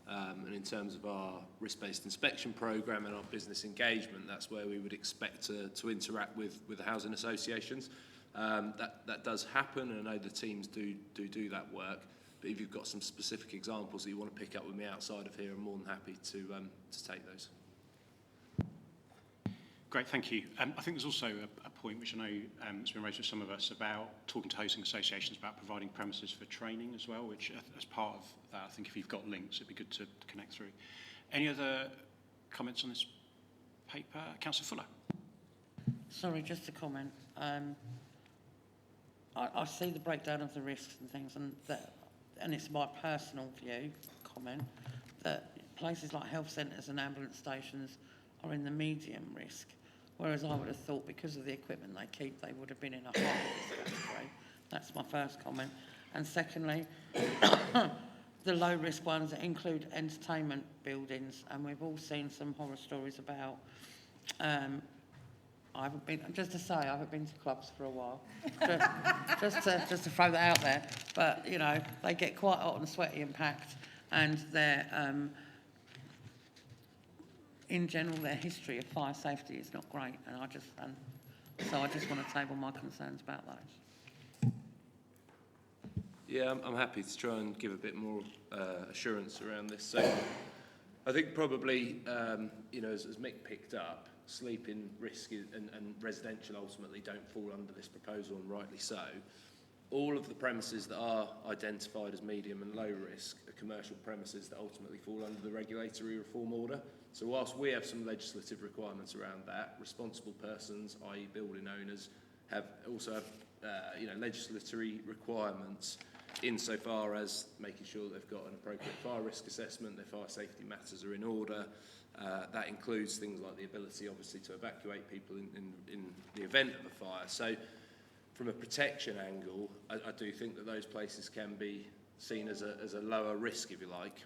And in terms of our risk-based inspection programme and our business engagement, that's where we would expect to interact with the housing associations. That does happen, and I know the teams do that work. But if you've got some specific examples that you want to pick up with me outside of here, I'm more than happy to take those. Great, thank you. I think there's also a point which I know has been raised with some of us about talking to housing associations about providing premises for training as well, which as part of that, I think if you've got links, it'd be good to connect through. Any other comments on this paper? Councillor Fuller. Sorry, just a comment. I see the breakdown of the risks and things, and it's my personal view, comment, that places like health centres and ambulance stations are in the medium risk, whereas I would have thought because of the equipment they keep, they would have been in a higher risk category. That's my first comment. And secondly, the low risk ones include entertainment buildings, and we've all seen some horror stories about, I haven't been to clubs for a while, just to throw that out there, but you know, they get quite hot and sweaty and packed, and they're, in general, their history of fire safety is not great, and so I just want to table my concerns about those. Yeah, I'm happy to try and give a bit more assurance around this. So I think probably, you know, as Mick picked up, sleeping risk and residential ultimately don't fall under this proposal, and rightly so. All of the premises that are identified as medium and low risk are commercial premises that ultimately fall under the regulatory reform order. So whilst we have some legislative requirements around that, responsible persons, i.e. building owners, also have you know, legislatory requirements insofar as making sure that they've got an appropriate fire risk assessment, their fire safety matters are in order. That includes things like the ability, obviously, to evacuate people in the event of a fire. So from a protection angle, I do think that those places can be seen as a lower risk, if you like.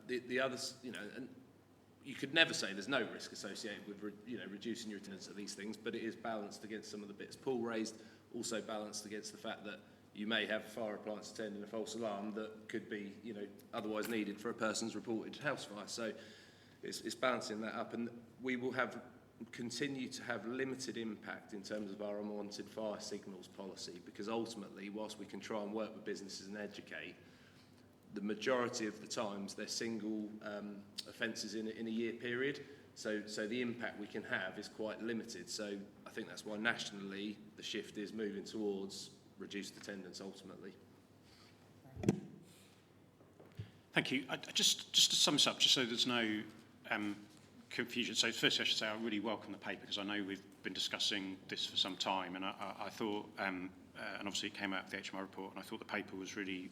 The others, you know, and you could never say there's no risk associated with reducing your attendance at these things, but it is balanced against some of the bits Paul raised, also balanced against the fact that you may have a fire appliance attending a false alarm that could be, you know, otherwise needed for a person's reported house fire. So it's balancing that up, and we will continue to have limited impact in terms of our unwanted fire signals policy, because ultimately, whilst we can try and work with businesses and educate, the majority of the times they're single offences in a year period, so the impact we can have is quite limited. So I think that's why nationally the shift is moving towards reduced attendance ultimately. Thank you. Just to sum this up, just so there's no confusion. So first I should say I really welcome the paper, because I know we've been discussing this for some time, and I thought, and obviously it came out of the HMI report, and I thought the paper was really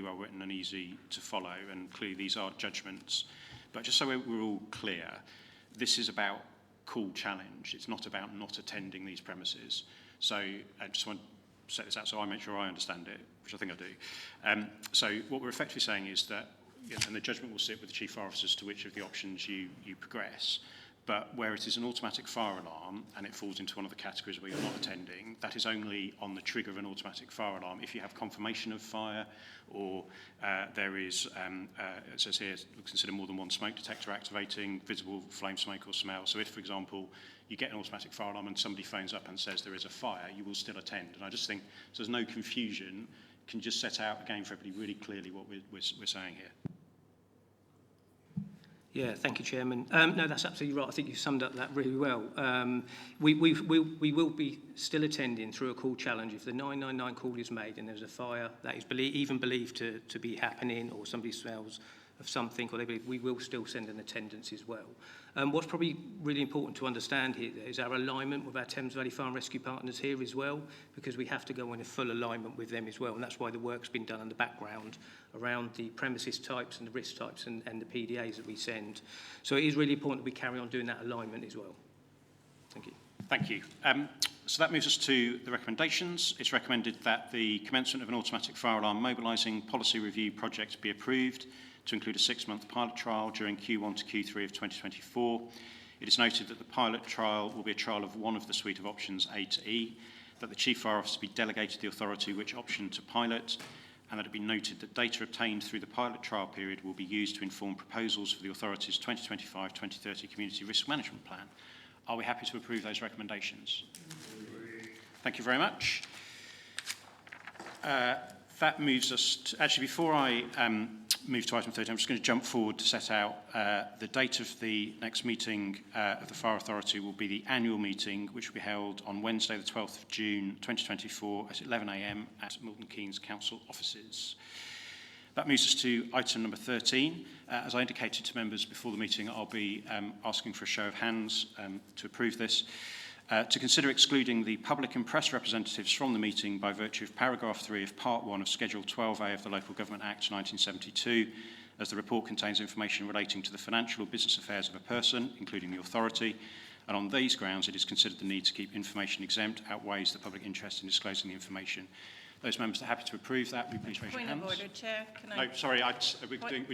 well written and easy to follow, and clearly these are judgments. But just so we're all clear, this is about call challenge. It's not about not attending these premises. So I just want to set this out so I make sure I understand it, which I think I do. So what we're effectively saying is that, and the judgment will sit with the Chief Fire Officer as to which of the options you progress, but where it is an automatic fire alarm and it falls into one of the categories where you're not attending, that is only on the trigger of an automatic fire alarm if you have confirmation of fire, or there is, it says here, consider more than one smoke detector activating, visible flame, smoke or smell. So if, for example, you get an automatic fire alarm and somebody phones up and says there is a fire, you will still attend. And I just think, so there's no confusion, can just set out again for everybody really clearly what we're saying here. Yeah, thank you, Chairman. No, that's absolutely right. I think you summed up that really well. We will be still attending through a call challenge if the 999 call is made and there's a fire that is even believed to be happening, or somebody smells something, or they believe, we will still send an attendance as well. What's probably really important to understand here is our alignment with our Thames Valley Fire and Rescue partners here as well, because we have to go in a full alignment with them as well, and that's why the work's been done in the background around the premises types and the risk types and the PDAs that we send. So it is really important that we carry on doing that alignment as well. Thank you. Thank you. So that moves us to the recommendations. It's recommended that the commencement of an automatic fire alarm mobilising policy review project be approved to include a 6-month pilot trial during Q1 to Q3 of 2024. It is noted that the pilot trial will be a trial of one of the suite of options A to E, that the Chief Fire Officer be delegated the authority which option to pilot, and that it be noted that data obtained through the pilot trial period will be used to inform proposals for the authority's 2025-2030 Community Risk Management Plan. Are we happy to approve those recommendations? Thank you very much. That moves us to, actually, before I move to item 30, I'm just going to jump forward to set out the date of the next meeting of the Fire Authority will be the annual meeting, which will be held on Wednesday, the 12th of June, 2024 at 11 a.m. at Milton Keynes Council offices. That moves us to item number 13. As I indicated to members before the meeting, I'll be asking for a show of hands to approve this. To consider excluding the public and press representatives from the meeting by virtue of paragraph 3 of part 1 of Schedule 12A of the Local Government Act 1972, as the report contains information relating to the financial or business affairs of a person, including the authority, and on these grounds it is considered the need to keep information exempt outweighs the public interest in disclosing the information. Those members that are happy to approve that, will you please raise your hands? Point of order, Chair. Can I? No, sorry,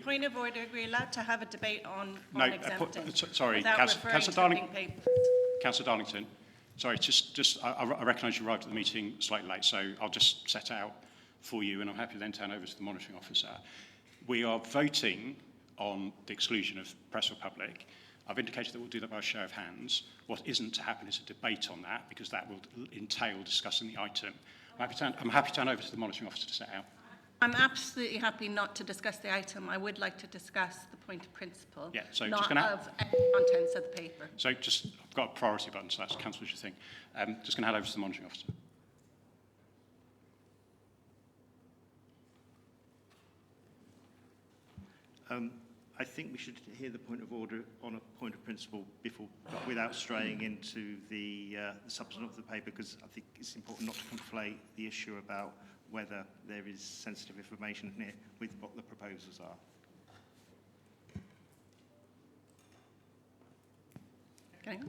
Point of order. We're allowed to have a debate on exempting. Sorry, Councillor Darlington. Sorry, I recognise you arrived at the meeting slightly late, so I'll just set out for you, and I'm happy to then turn over to the monitoring officer. We are voting on the exclusion of press or public. I've indicated that we'll do that by a show of hands. What isn't to happen is a debate on that, because that will entail discussing the item. I'm happy to turn over to the monitoring officer to set out. I'm absolutely happy not to discuss the item. I would like to discuss the point of principle, yeah, so not just gonna, of contents of the paper. So I've got a priority button, so that's cancel your thing. Just going to hand over to the monitoring officer. I think we should hear the point of order on a point of principle before, without straying into the substance of the paper, because I think it's important not to conflate the issue about whether there is sensitive information in it with what the proposals are. Okay.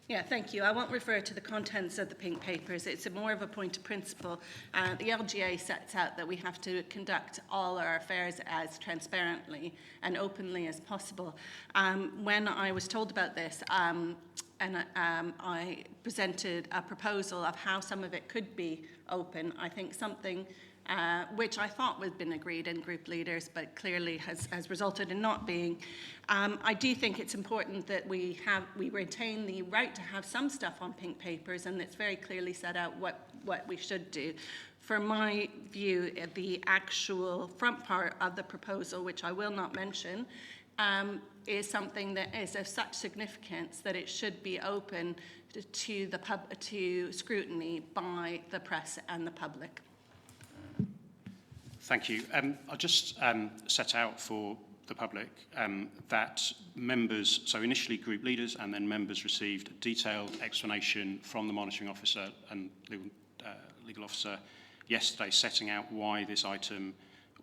Yeah, thank you. I won't refer to the contents of the pink papers. It's more of a point of principle. The LGA sets out that we have to conduct all our affairs as transparently and openly as possible. When I was told about this, I presented a proposal of how some of it could be open. I think something which I thought had been agreed in group leaders, but clearly has resulted in not being. I do think it's important that we retain the right to have some stuff on pink papers, and it's very clearly set out what we should do. For my view, the actual front part of the proposal, which I will not mention, is something that is of such significance that it should be open to scrutiny by the press and the public. Thank you. I'll just set out for the public that members, so initially group leaders and then members received a detailed explanation from the monitoring officer and legal officer yesterday setting out why this item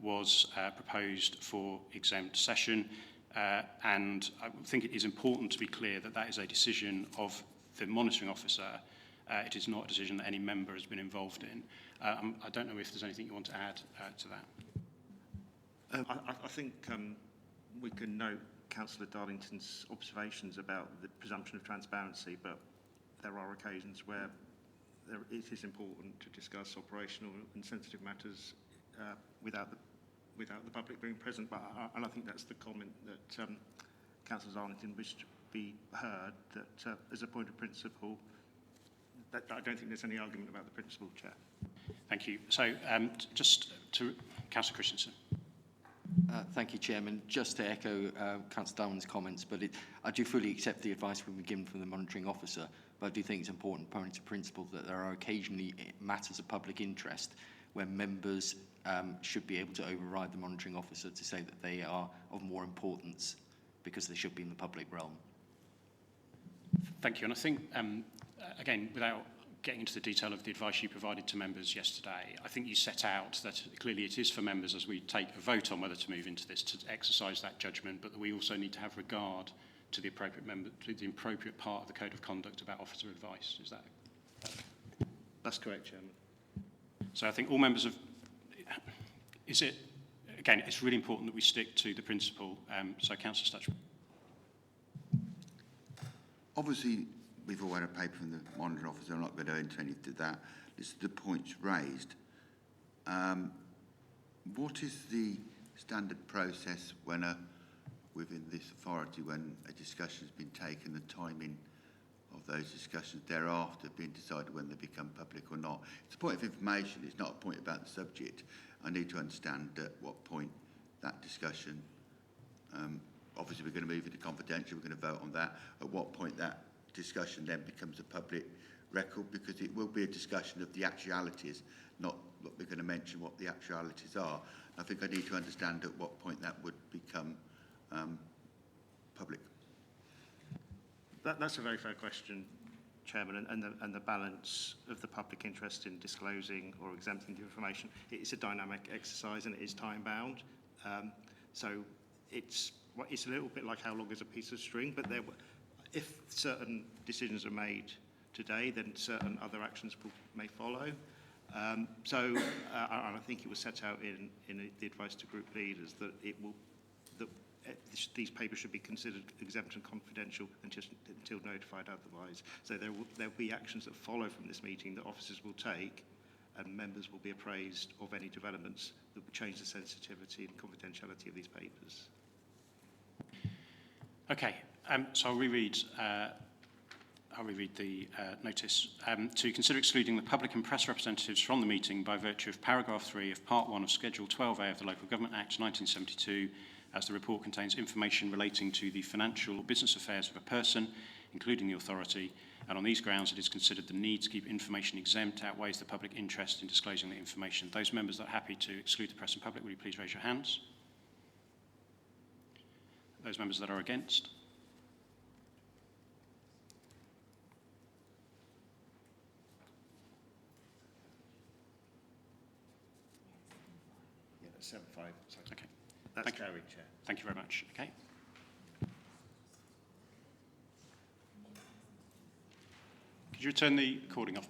was proposed for exempt session. And I think it is important to be clear that that is a decision of the monitoring officer. It is not a decision that any member has been involved in. I don't know if there's anything you want to add to that. I think we can note Councillor Darlington's observations about the presumption of transparency, but there are occasions where it is important to discuss operational and sensitive matters without the public being present. And I think that's the comment that Councillor Darlington wished to be heard, that as a point of principle, that I don't think there's any argument about the principle, Chair. Thank you. So just to Councillor Christensen. Thank you, Chairman. Just to echo Councillor Darwin's comments, but I do fully accept the advice we've been given from the monitoring officer, but I do think it's important point of principle that there are occasionally matters of public interest where members should be able to override the monitoring officer to say that they are of more importance because they should be in the public realm. Thank you. And I think, again, without getting into the detail of the advice you provided to members yesterday, I think you set out that clearly it is for members, as we take a vote on whether to move into this, to exercise that judgment, but that we also need to have regard to the appropriate part of the Code of Conduct about officer advice. Is that? That's correct, Chairman. So I think all members of... Is it... Again, it's really important that we stick to the principle. So, Councillor Stutchman. Obviously, we've all had a paper from the monitoring officer. I'm not going to enter any of that. This is the points raised. What is the standard process when within this authority, when a discussion has been taken, the timing of those discussions thereafter being decided when they become public or not? It's a point of information. It's not a point about the subject. I need to understand at what point that discussion, obviously we're going to move into confidential, we're going to vote on that, at what point that discussion then becomes a public record, because it will be a discussion of the actualities, not what we're going to mention what the actualities are. I think I need to understand at what point that would become public. That's a very fair question, Chairman, and the balance of the public interest in disclosing or exempting the information. It's a dynamic exercise and it is time-bound. So it's a little bit like how long is a piece of string, but if certain decisions are made today, then certain other actions may follow. And I think it was set out in the advice to group leaders that these papers should be considered exempt and confidential until notified otherwise. So there will be actions that follow from this meeting that officers will take, and members will be appraised of any developments that will change the sensitivity and confidentiality of these papers. Okay, so I'll reread the notice. To consider excluding the public and press representatives from the meeting by virtue of paragraph 3 of part 1 of Schedule 12A of the Local Government Act 1972, as the report contains information relating to the financial or business affairs of a person, including the authority, and on these grounds it is considered the need to keep information exempt outweighs the public interest in disclosing the information. Those members that are happy to exclude the press and public, will you please raise your hands? Those members that are against? Yeah, that's 7-5. Sorry. Okay. That's carried, Chair. Thank you very much. Okay. Could you return the recording off, please?